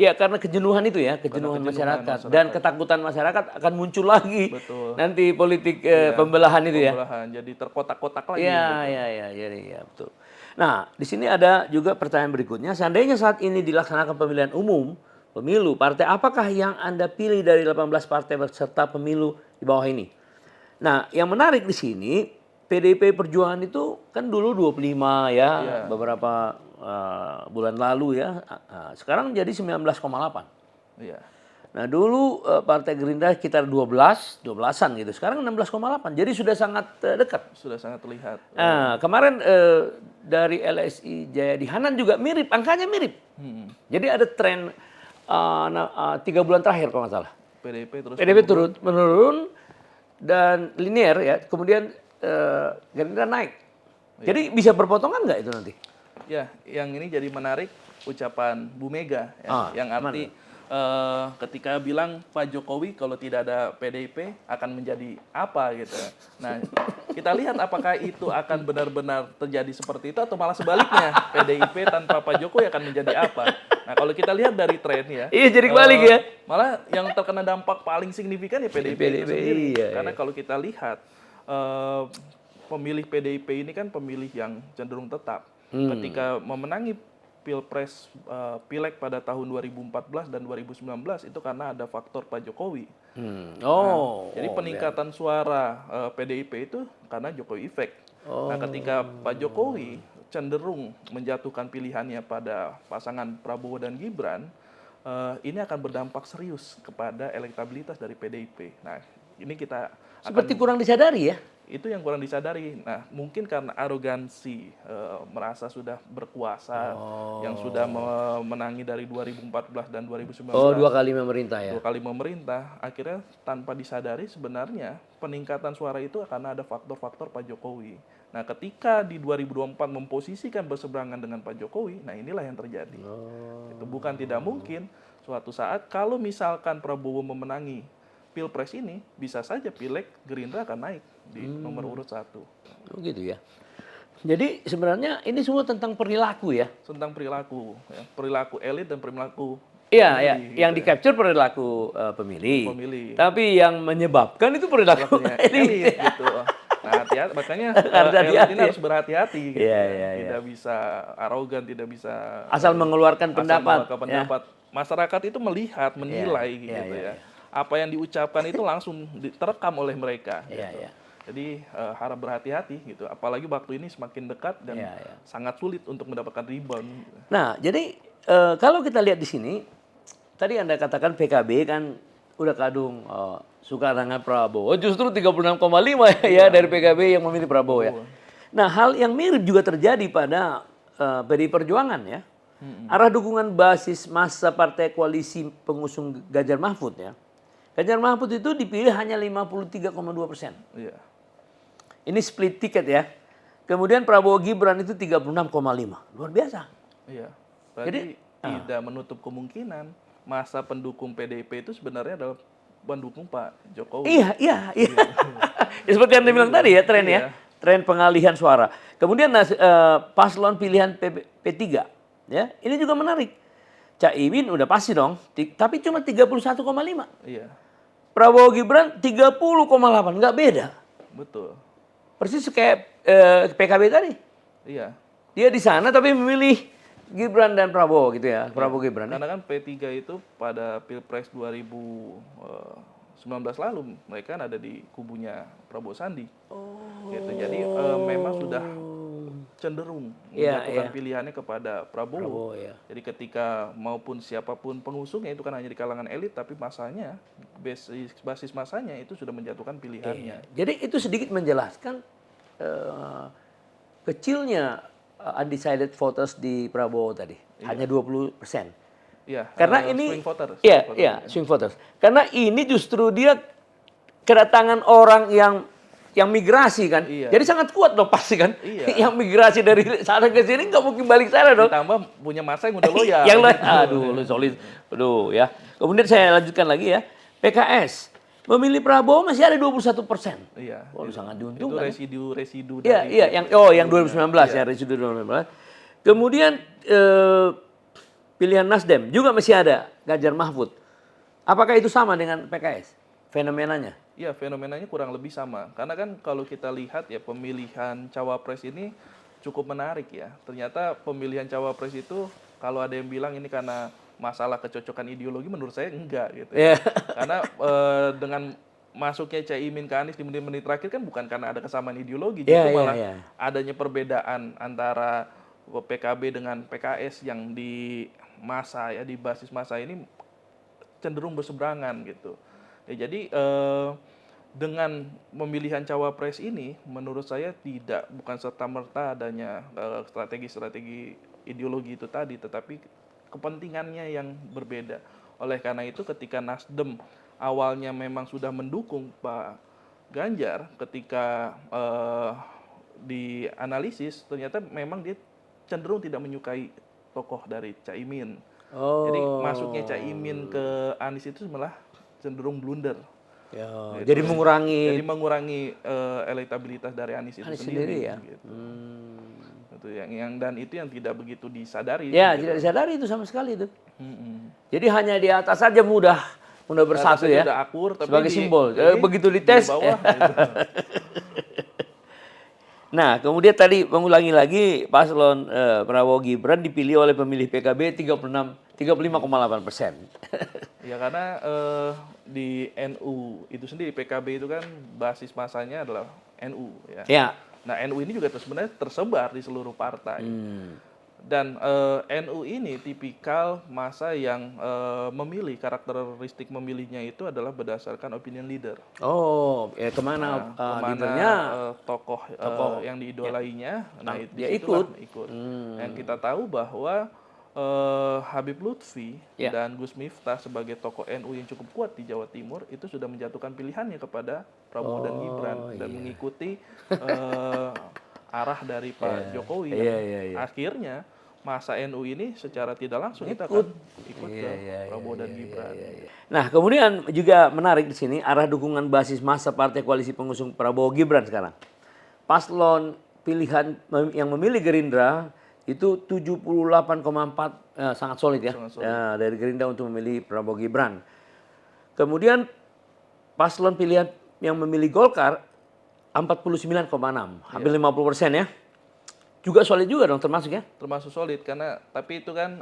Ya karena kejenuhan itu ya, kejenuhan masyarakat dan ketakutan masyarakat akan muncul lagi. Betul. Nanti politik pembelahan itu ya. Pembelahan, jadi terkotak-kotak lagi. Iya, ya, betul. Nah, di sini ada juga pertanyaan berikutnya. Seandainya saat ini dilaksanakan pemilihan umum, pemilu, partai apakah yang Anda pilih dari 18 partai peserta pemilu di bawah ini? Nah, yang menarik di sini, PDIP Perjuangan itu kan dulu 25 ya, beberapa bulan lalu ya. Sekarang jadi 19,8. Iya. Nah dulu Partai Gerindra sekitar 12-an gitu. Sekarang 16,8. Jadi sudah sangat dekat. Sudah sangat terlihat. Nah, kemarin dari LSI Jayadi Hanan juga mirip, angkanya mirip. Jadi ada tren 3 bulan terakhir kalau nggak salah. PDIP turun, menurun dan linear ya. Kemudian Gerindra naik. Jadi bisa berpotongan nggak itu nanti? Ya, yang ini jadi menarik ucapan Bu Mega ya, yang arti ketika bilang Pak Jokowi kalau tidak ada PDIP akan menjadi apa gitu. Nah, kita lihat apakah itu akan benar-benar terjadi seperti itu atau malah sebaliknya PDIP tanpa Pak Jokowi akan menjadi apa. Nah, kalau kita lihat dari tren ya. Iya, jadi balik ya. Malah yang terkena dampak paling signifikan ya PDIP itu sendiri. Karena kalau kita lihat pemilih PDIP ini kan pemilih yang cenderung tetap. Ketika memenangi Pilpres, Pileg pada tahun 2014 dan 2019 itu karena ada faktor Pak Jokowi. Jadi peningkatan suara PDIP itu karena Jokowi effect. Nah, ketika Pak Jokowi cenderung menjatuhkan pilihannya pada pasangan Prabowo dan Gibran, ini akan berdampak serius kepada elektabilitas dari PDIP. Nah, ini kita seperti kurang disadari ya. Itu yang kurang disadari. Nah, mungkin karena arogansi, merasa sudah berkuasa, yang sudah memenangi dari 2014 dan 2019. 2 kali memerintah ya. 2 kali memerintah, akhirnya tanpa disadari sebenarnya peningkatan suara itu akan ada faktor-faktor Pak Jokowi. Nah, ketika di 2024 memposisikan berseberangan dengan Pak Jokowi, nah inilah yang terjadi. Itu bukan tidak mungkin suatu saat kalau misalkan Prabowo memenangi Pilpres ini, bisa saja Pileg Gerindra akan naik di nomor urut 1. Gitu ya. Jadi sebenarnya ini semua tentang perilaku ya. Tentang perilaku, ya. Perilaku elit dan perilaku Iya, pemilih, ya. gitu Yang ya. di-capture perilaku pemilih. Tapi yang menyebabkan itu perilaku elit gitu. Nah, makanya elit ini harus berhati-hati gitu. Tidak bisa arogan, tidak bisa asal mengeluarkan pendapat. pendapat. Masyarakat itu melihat, menilai gitu ya. Apa yang diucapkan itu langsung terekam oleh mereka. Gitu. Jadi harap berhati-hati gitu. Apalagi waktu ini semakin dekat dan sangat sulit untuk mendapatkan rebound. Nah, jadi kalau kita lihat di sini, tadi Anda katakan PKB kan udah kadung suka dengan Prabowo. Justru 36,5 ya dari PKB yang memilih Prabowo ya. Nah, hal yang mirip juga terjadi pada PDI Perjuangan ya. Arah dukungan basis massa partai koalisi pengusung Ganjar Mahfud ya. Ganjar Mahfud itu dipilih hanya 53,2%. Iya. Ini split tiket ya. Kemudian Prabowo Gibran itu 36,5. Luar biasa. Iya. Jadi tidak menutup kemungkinan masa pendukung PDIP itu sebenarnya adalah pendukung Pak Jokowi. Iya. Ya, seperti yang Anda bilang tadi ya tren ya. Tren pengalihan suara. Kemudian paslon pilihan P3 ya. Ini juga menarik. Caimin udah pasti dong, tapi cuma 31,5. Iya. Prabowo Gibran 30,8, nggak beda. Betul. Persis kayak PKB tadi. Iya. Dia di sana tapi memilih Gibran dan Prabowo gitu ya, Prabowo Gibran. Karena kan P3 itu pada Pilpres 2019 lalu mereka kan ada di kubunya Prabowo Sandi. Gitu. Jadi memang sudah cenderung menjatuhkan pilihannya kepada Prabowo. Jadi ketika maupun siapapun pengusungnya itu kan hanya di kalangan elit, tapi masanya, basis masanya itu sudah menjatuhkan pilihannya. Jadi itu sedikit menjelaskan kecilnya undecided voters di Prabowo tadi, hanya 20%. Iya. Karena ini swing voters. Swing voters. Karena ini justru dia kedatangan orang yang migrasi kan, jadi sangat kuat dong pasti kan. Yang migrasi dari sana ke sini nggak mungkin balik sana dong. Ditambah punya masa yang udah loyal. Aduh, solid. Aduh ya. Kemudian saya lanjutkan lagi ya. PKS memilih Prabowo masih ada 21%. Iya. Waduh, sangat diuntungkan. Itu residu dari yang 2019 ya, residu 2019. Kemudian pilihan Nasdem juga masih ada Ganjar Mahfud. Apakah itu sama dengan PKS fenomenanya? Ya, fenomenanya kurang lebih sama. Karena kan kalau kita lihat ya pemilihan cawapres ini cukup menarik ya. Ternyata pemilihan cawapres itu kalau ada yang bilang ini karena masalah kecocokan ideologi, menurut saya enggak gitu ya. Iya. Karena dengan masuknya Caimin ke Anies di menit-menit terakhir kan bukan karena ada kesamaan ideologi, Iya, justru iya, malah iya. adanya perbedaan antara PKB dengan PKS yang di masa ya di basis masa ini cenderung berseberangan gitu. Ya, jadi dengan pemilihan cawapres ini, menurut saya bukan serta-merta adanya strategi-strategi ideologi itu tadi, tetapi kepentingannya yang berbeda. Oleh karena itu, ketika Nasdem awalnya memang sudah mendukung Pak Ganjar, ketika dianalisis ternyata memang dia cenderung tidak menyukai tokoh dari Caimin. Jadi masuknya Caimin ke Anies itu malah cenderung blunder. Ya, Gitu. jadi mengurangi Jadi mengurangi elektabilitas dari Anies itu Anies sendiri. sendiri ya. Gitu. Itu dan itu yang tidak begitu disadari. Ya, gitu. tidak disadari itu sama sekali itu. Mm-mm. Jadi hanya di atas saja mudah bersatu Atasnya ya. udah akur, tapi sebagai simbol. ini Begitu dites. di bawah. Gitu. Nah, kemudian tadi mengulangi lagi paslon Prabowo Gibran dipilih oleh pemilih PKB 35,8%. Ya karena di NU itu sendiri PKB itu kan basis masanya adalah NU ya. Ya. Nah NU ini juga sebenarnya tersebar di seluruh partai. Dan NU ini tipikal masa yang memilih karakteristik memilihnya itu adalah berdasarkan opinion leader. Oh, ya kemana leadernya? Tokoh yang diidolainya, nah dia disitulah ikut. Yang kita tahu bahwa Habib Lutfi Ya. dan Gus Miftah sebagai tokoh NU yang cukup kuat di Jawa Timur itu sudah menjatuhkan pilihannya kepada Prabowo dan Gibran dan mengikuti arah dari Pak Jokowi. Iya. Akhirnya masa NU ini secara tidak langsung itu akan ikut ke Prabowo dan Gibran. Nah, kemudian juga menarik di sini arah dukungan basis massa Partai Koalisi Pengusung Prabowo Gibran sekarang. Paslon pilihan yang memilih Gerindra itu 78,4 sangat solid ya. Sangat solid. Dari Gerindra untuk memilih Prabowo Gibran. Kemudian paslon pilihan yang memilih Golkar 49,6, hampir 50% ya. Juga solid juga dong termasuk ya. Termasuk solid karena tapi itu kan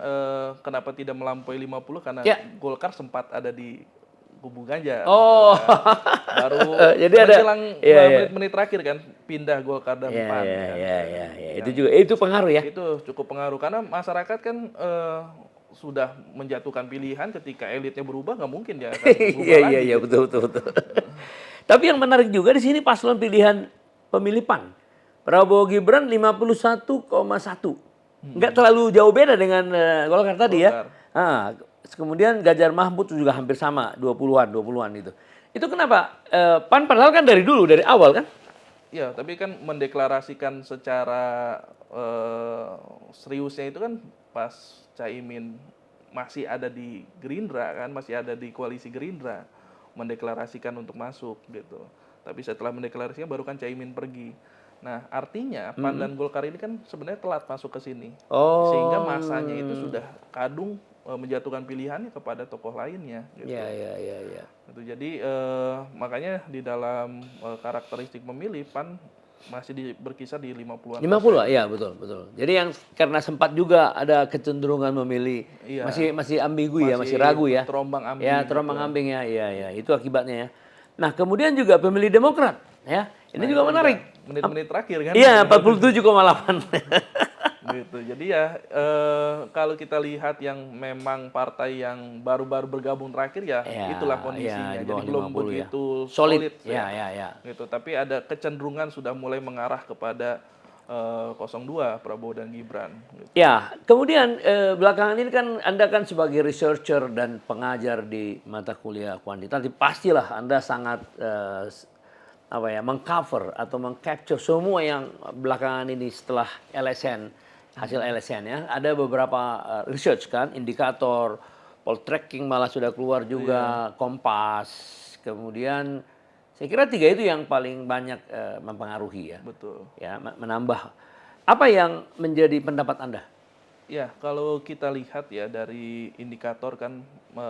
kenapa tidak melampaui 50 karena Golkar sempat ada di kubu Ganjar. Oh. Baru jadi ada menjelang menit-menit terakhir kan pindah Golkar dan PAN. Ya. Itu juga itu pengaruh ya. Itu cukup pengaruh karena masyarakat kan sudah menjatuhkan pilihan ketika elitnya berubah nggak mungkin dia akan berubah lagi. Iya betul. Tapi yang menarik juga di sini paslon pilihan pemilih PAN. Prabowo Gibran 51,1. Enggak terlalu jauh beda dengan Golkar tadi ya. Kemudian Ganjar Mahfud juga hampir sama 20-an itu. Itu kenapa? PAN padahal kan dari dulu dari awal kan? Ya, tapi kan mendeklarasikan secara seriusnya itu kan pas Caimin masih ada di Gerindra kan, masih ada di koalisi Gerindra mendeklarasikan untuk masuk gitu. Tapi setelah mendeklarasikan baru kan Caimin pergi. Nah, artinya PAN dan Golkar ini kan sebenarnya telat masuk ke sini. Sehingga masanya itu sudah kadung menjatuhkan pilihannya kepada tokoh lainnya gitu. Iya. Gitu. Jadi makanya di dalam karakteristik memilih PAN masih berkisar di 50-an. 50 ya, betul. Jadi yang karena sempat juga ada kecenderungan memilih masih ambigu ya, masih ragu ya. Terombang-ambing. Ya, terombang-ambing ya. Iya, itu akibatnya ya. Nah, kemudian juga pemilih Demokrat ya. Ini juga menarik. Menit-menit terakhir kan? Iya, 47,8. Gitu. Jadi ya kalau kita lihat yang memang partai yang baru-baru bergabung terakhir ya itulah kondisinya. Jadi belum begitu solid ya. Gitu. Tapi ada kecenderungan sudah mulai mengarah kepada 02 Prabowo dan Gibran. Gitu. Ya, kemudian belakangan ini kan Anda kan sebagai researcher dan pengajar di mata kuliah kuantitatif, pastilah Anda sangat mengcover atau mengcapture semua yang belakangan ini setelah hasil LSN ya. Ada beberapa research kan, indikator, poll tracking malah sudah keluar juga, Kompas. Kemudian saya kira 3 itu yang paling banyak mempengaruhi ya. Betul. Ya, menambah. Apa yang menjadi pendapat Anda Ya, kalau kita lihat ya dari indikator kan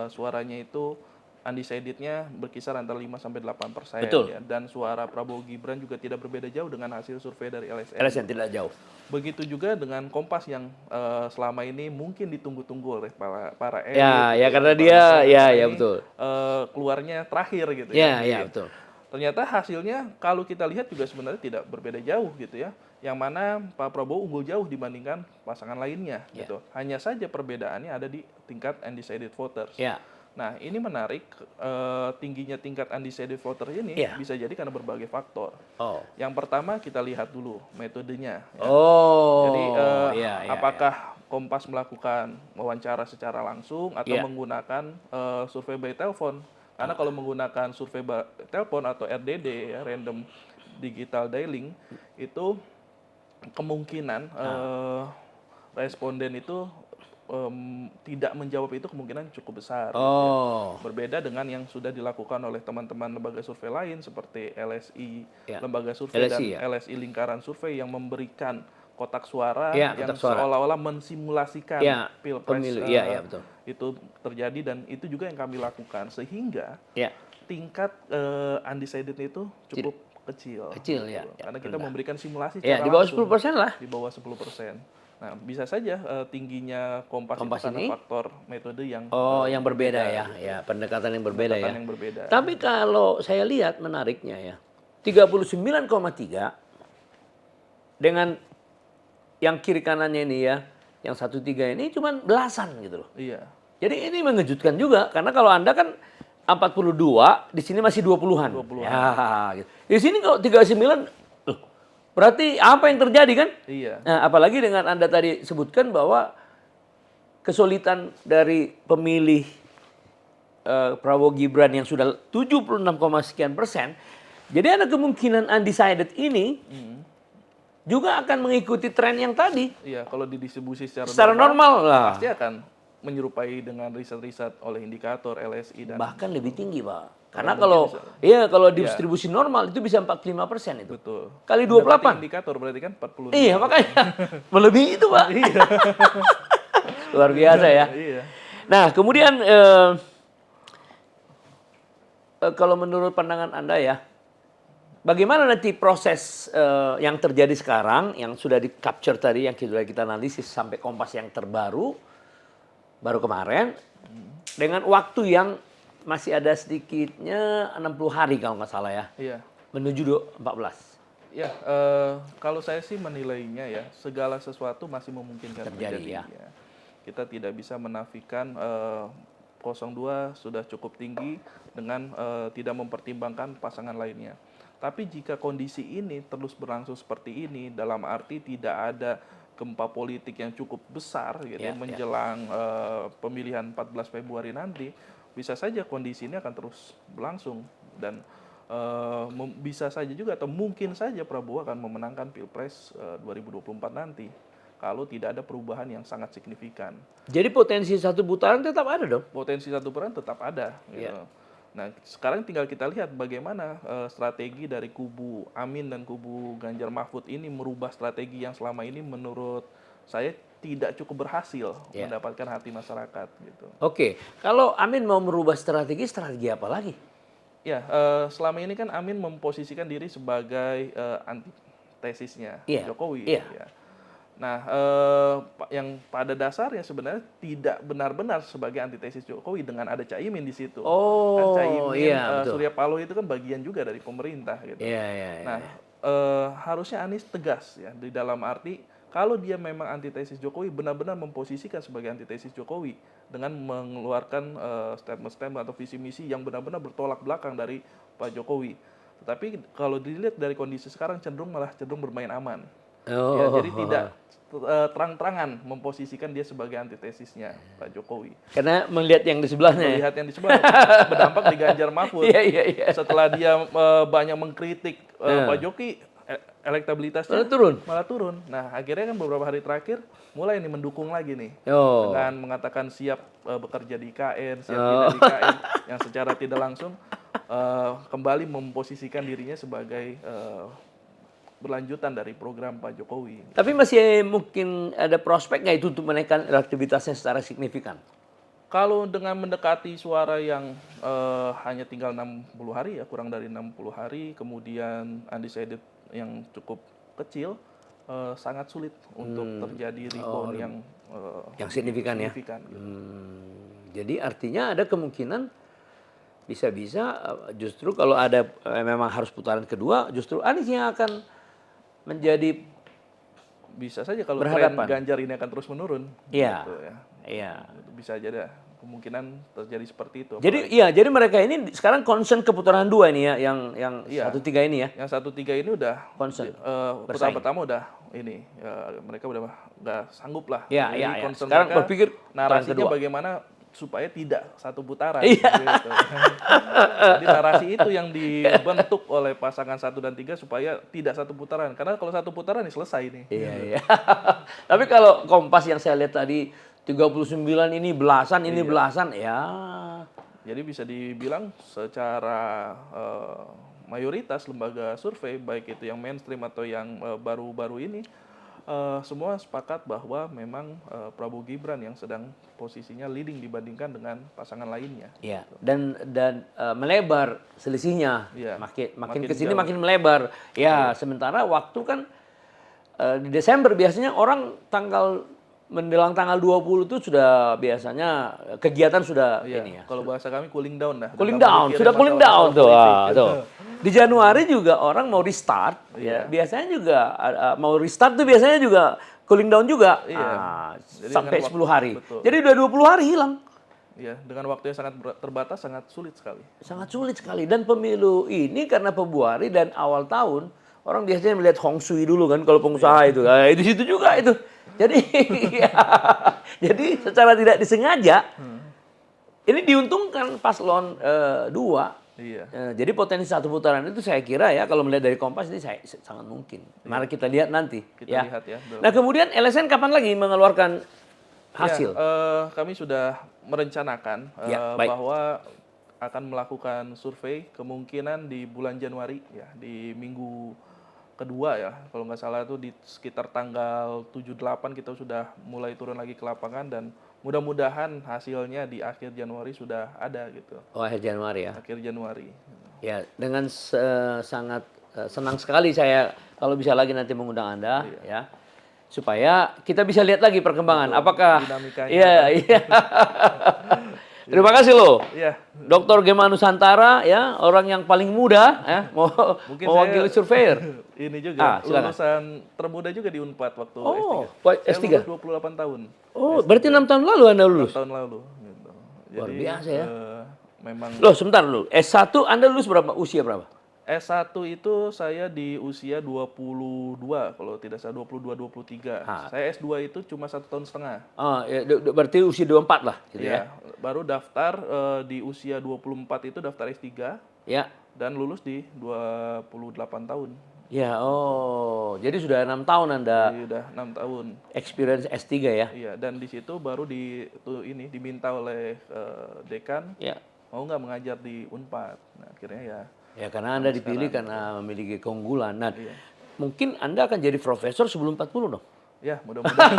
suaranya itu undecided-nya berkisar antara 5-8% Betul. ya, dan suara Prabowo Gibran juga tidak berbeda jauh dengan hasil survei dari LSM. LSM tidak jauh. Begitu juga dengan Kompas yang selama ini mungkin ditunggu-tunggu oleh para Ya, elit, ya gitu karena para dia, masyarakat. ya, Nah, ya ini betul. keluarnya terakhir gitu ya. Ya, ya betul. Ternyata hasilnya kalau kita lihat juga sebenarnya tidak berbeda jauh gitu ya. Yang mana Pak Prabowo unggul jauh dibandingkan pasangan lainnya Ya. gitu. Hanya saja perbedaannya ada di tingkat undecided voters. Ya. Nah, ini menarik, tingginya tingkat undecided voter ini Ya. bisa jadi karena berbagai faktor. Oh. Yang pertama kita lihat dulu metodenya ya. Jadi Oh, ya, ya, apakah Kompas melakukan wawancara secara langsung atau Ya. menggunakan survei by telepon? Karena kalau menggunakan survei by telepon atau RDD ya, random digital dialing, itu kemungkinan responden itu tidak menjawab itu kemungkinan cukup besar. Gitu ya. Oh. Berbeda dengan yang sudah dilakukan oleh teman-teman lembaga survei lain seperti LSI, Ya. lembaga survei dan LSI, ya. LSI lingkaran survei yang memberikan kotak suara Ya, yang kotak suara. seolah-olah mensimulasikan Ya, pilpres pemilu. Ya, ya betul. itu terjadi, dan itu juga yang kami lakukan sehingga Ya. tingkat undecided itu cukup kecil. Kecil, ya, Gitu. ya, Karena kita rendah. memberikan simulasi Ya, secara di bawah langsung. 10% lah. Di bawah 10%. Nah, bisa saja tingginya Kompas itu karena ini? faktor metode yang Yang berbeda ya. gitu. Ya, pendekatan yang berbeda Pendekatan ya. yang berbeda. Tapi kalau saya lihat menariknya ya, 39,3 dengan yang kiri kanannya ini ya, yang 13 ini cuman belasan gitu loh. Iya. Jadi ini mengejutkan juga karena kalau Anda kan 42, di sini masih 20-an. 20-an. Ya, gitu. Di sini kalau 39, loh, berarti apa yang terjadi kan? Iya. Nah, apalagi dengan Anda tadi sebutkan bahwa kesulitan dari pemilih Prabowo Gibran yang sudah 76, sekian %, jadi ada kemungkinan undecided ini juga akan mengikuti tren yang tadi. Iya, kalau didistribusi Secara normal lah. pasti akan menyerupai dengan riset-riset oleh indikator LSI dan Bahkan lebih tinggi, Pak. Karena mungkin kalau bisa. distribusi normal itu bisa 45% itu. betul. Kali Berarti 28. indikator berarti kan 40. Iya, makanya melebihi itu, Pak. Iya. Luar biasa ya. Iya. Nah, kemudian kalau menurut pandangan Anda ya, bagaimana nanti proses yang terjadi sekarang, yang sudah di-capture tadi, yang sudah kita analisis sampai Kompas yang baru kemarin, dengan waktu yang masih ada sedikitnya 60 hari kalau nggak salah ya, Iya. menuju 14. Ya, kalau saya sih menilainya ya, segala sesuatu masih memungkinkan Terjadi, ya. Kita tidak bisa menafikan 02 sudah cukup tinggi dengan tidak mempertimbangkan pasangan lainnya. Tapi jika kondisi ini terus berlangsung seperti ini, dalam arti tidak ada gempa politik yang cukup besar gitu Ya, menjelang pemilihan 14 Februari nanti, bisa saja kondisi ini akan terus berlangsung dan bisa saja juga atau mungkin saja Prabowo akan memenangkan Pilpres 2024 nanti kalau tidak ada perubahan yang sangat signifikan. Jadi potensi satu putaran tetap ada dong? Potensi satu putaran tetap ada. Gitu. Ya. Nah, sekarang tinggal kita lihat bagaimana strategi dari kubu Amin dan kubu Ganjar Mahfud ini merubah strategi yang selama ini menurut saya tidak cukup berhasil mendapatkan hati masyarakat. Gitu. Oke, kalau Amin mau merubah strategi apa lagi? Ya, selama ini kan Amin memposisikan diri sebagai antitesisnya Jokowi. Iya. Ya. Nah, yang pada dasarnya sebenarnya tidak benar-benar sebagai antitesis Jokowi dengan ada Caimin di situ. Kan Caimin, Surya Paloh itu kan bagian juga dari pemerintah gitu. Nah, harusnya Anies tegas ya di dalam arti kalau dia memang antitesis Jokowi, benar-benar memposisikan sebagai antitesis Jokowi dengan mengeluarkan statement-statement atau visi misi yang benar-benar bertolak belakang dari Pak Jokowi. Tetapi kalau dilihat dari kondisi sekarang cenderung bermain aman. Ya, jadi tidak terang-terangan memposisikan dia sebagai antitesisnya Pak Jokowi. Karena melihat yang di sebelahnya. Melihat yang di sebelah berdampak di Ganjar Mahfud. Setelah dia banyak mengkritik Pak Jokowi, elektabilitasnya malah turun. Nah, akhirnya kan beberapa hari terakhir mulai nih mendukung lagi nih. Dengan mengatakan siap bekerja di IKN, siap tidak di IKN, yang secara tidak langsung kembali memposisikan dirinya sebagai berlanjutan dari program Pak Jokowi. Tapi masih mungkin ada prospek nggak itu untuk menaikkan elektabilitasnya secara signifikan? Kalau dengan mendekati suara yang hanya tinggal 60 hari ya, kurang dari 60 hari, kemudian undecided yang cukup kecil, sangat sulit untuk terjadi rebound yang signifikan ya. gitu. Jadi artinya ada kemungkinan bisa-bisa justru kalau ada memang harus putaran kedua, justru Anies yang akan menjadi Bisa saja kalau berhadapan. tren Ganjar ini akan terus menurun. Iya. Gitu ya. Iya. Itu bisa aja deh, kemungkinan terjadi seperti itu. Jadi iya, jadi mereka ini sekarang concern ke putaran 2 ini ya, yang Iya. 1-3 ini ya. Yang 1-3 ini udah Concern. putaran pertama udah ini mereka udah nggak sanggup lah. Iya, Jadi iya, iya. concern Sekarang mereka, berpikir putaran narasinya kedua. bagaimana supaya tidak satu putaran. Iya. Gitu. Jadi narasi itu yang dibentuk oleh pasangan 1 dan 3 supaya tidak satu putaran. Karena kalau satu putaran ini selesai nih. Iya, iya. Tapi kalau Kompas yang saya lihat tadi 39 ini belasan, ini belasan ya. Jadi bisa dibilang secara mayoritas lembaga survei, baik itu yang mainstream atau yang baru-baru ini, semua sepakat bahwa memang Prabowo Gibran yang sedang posisinya leading dibandingkan dengan pasangan lainnya. Iya. Dan melebar selisihnya. Iya. Makin ke sini jauh. makin melebar. Ya, sementara waktu kan di Desember biasanya orang menjelang tanggal 20 itu sudah biasanya kegiatan sudah Iya, ini ya. kalau bahasa kami cooling down dah. Cooling Udah nggak down, mikirin sudah cooling down masalah-masalah tuh. politik. Tuh. Di Januari juga orang mau restart, Iya. ya. Biasanya juga mau restart tuh biasanya juga cooling down juga. Iya. Ah, Jadi sampai dengan 10 hari. betul. Jadi udah 20 hari hilang. Iya, dengan waktu yang sangat terbatas, sangat sulit sekali. Sangat sulit sekali. Dan pemilu ini karena Februari dan awal tahun, orang biasanya melihat Hong Sui dulu kan kalau pengusaha itu. Nah, di situ juga itu. Jadi ya, jadi secara tidak disengaja ini diuntungkan paslon 2. Iya. Jadi potensi satu putaran itu saya kira ya kalau melihat dari Kompas ini sangat mungkin. Mari kita lihat nanti. Kita ya. lihat ya. Nah kemudian LSN kapan lagi mengeluarkan hasil? Ya, kami sudah merencanakan Ya, baik. bahwa akan melakukan survei kemungkinan di bulan Januari ya, di minggu kedua ya, kalau nggak salah itu di sekitar tanggal 7-8 kita sudah mulai turun lagi ke lapangan dan mudah-mudahan hasilnya di akhir Januari sudah ada gitu. Oh akhir Januari ya. Akhir Januari. Ya dengan sangat senang sekali saya kalau bisa lagi nanti mengundang Anda ya supaya kita bisa lihat lagi perkembangan. Betul, Apakah dinamikanya. Iya, iya. Terima kasih loh. Iya. Dr. Gema Nusantara ya, orang yang paling muda ya, Mungkin mewakili saya- surveyor. Ini juga silakan. lulusan termuda juga di Unpad waktu Oh, S3. S3. Saya lulus 28 tahun. Oh, berarti 6 tahun lalu Anda lulus. Tahun lalu gitu. Luar biasa ya. Memang Loh, sebentar dulu. S1 Anda lulus berapa? Usia berapa? S1 itu saya di usia 22 kalau tidak salah 22-23. Saya S2 itu cuma 1,5 tahun. Oh, ya, berarti usia 24 lah gitu ya. Ya, baru daftar di usia 24 itu daftar S3 Ya. dan lulus di 28 tahun. Ya, oh. Jadi sudah 6 tahun Anda Jadi udah 6 tahun. experience S3 ya. Iya, dan di situ baru diminta oleh dekan Ya. mau nggak mengajar di Unpad. Nah, akhirnya ya. Ya, karena Anda dipilih karena memiliki keunggulan. Nah, mungkin Anda akan jadi profesor sebelum 40 dong. Ya, mudah-mudahan.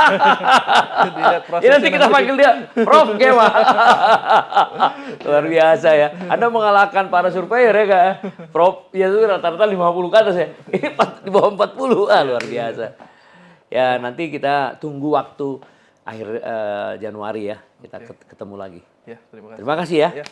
Dilihat Ya, prosesnya nanti kita panggil dia Prof Gema. Luar biasa ya. Anda mengalahkan para surveyor ya Kak. Prof ya itu rata-rata 50 ke atas ya. Ini di bawah 40. Luar biasa. Ya nanti kita tunggu waktu akhir Januari ya. Kita ketemu lagi. Ya, terima kasih. Terima kasih ya. Ya.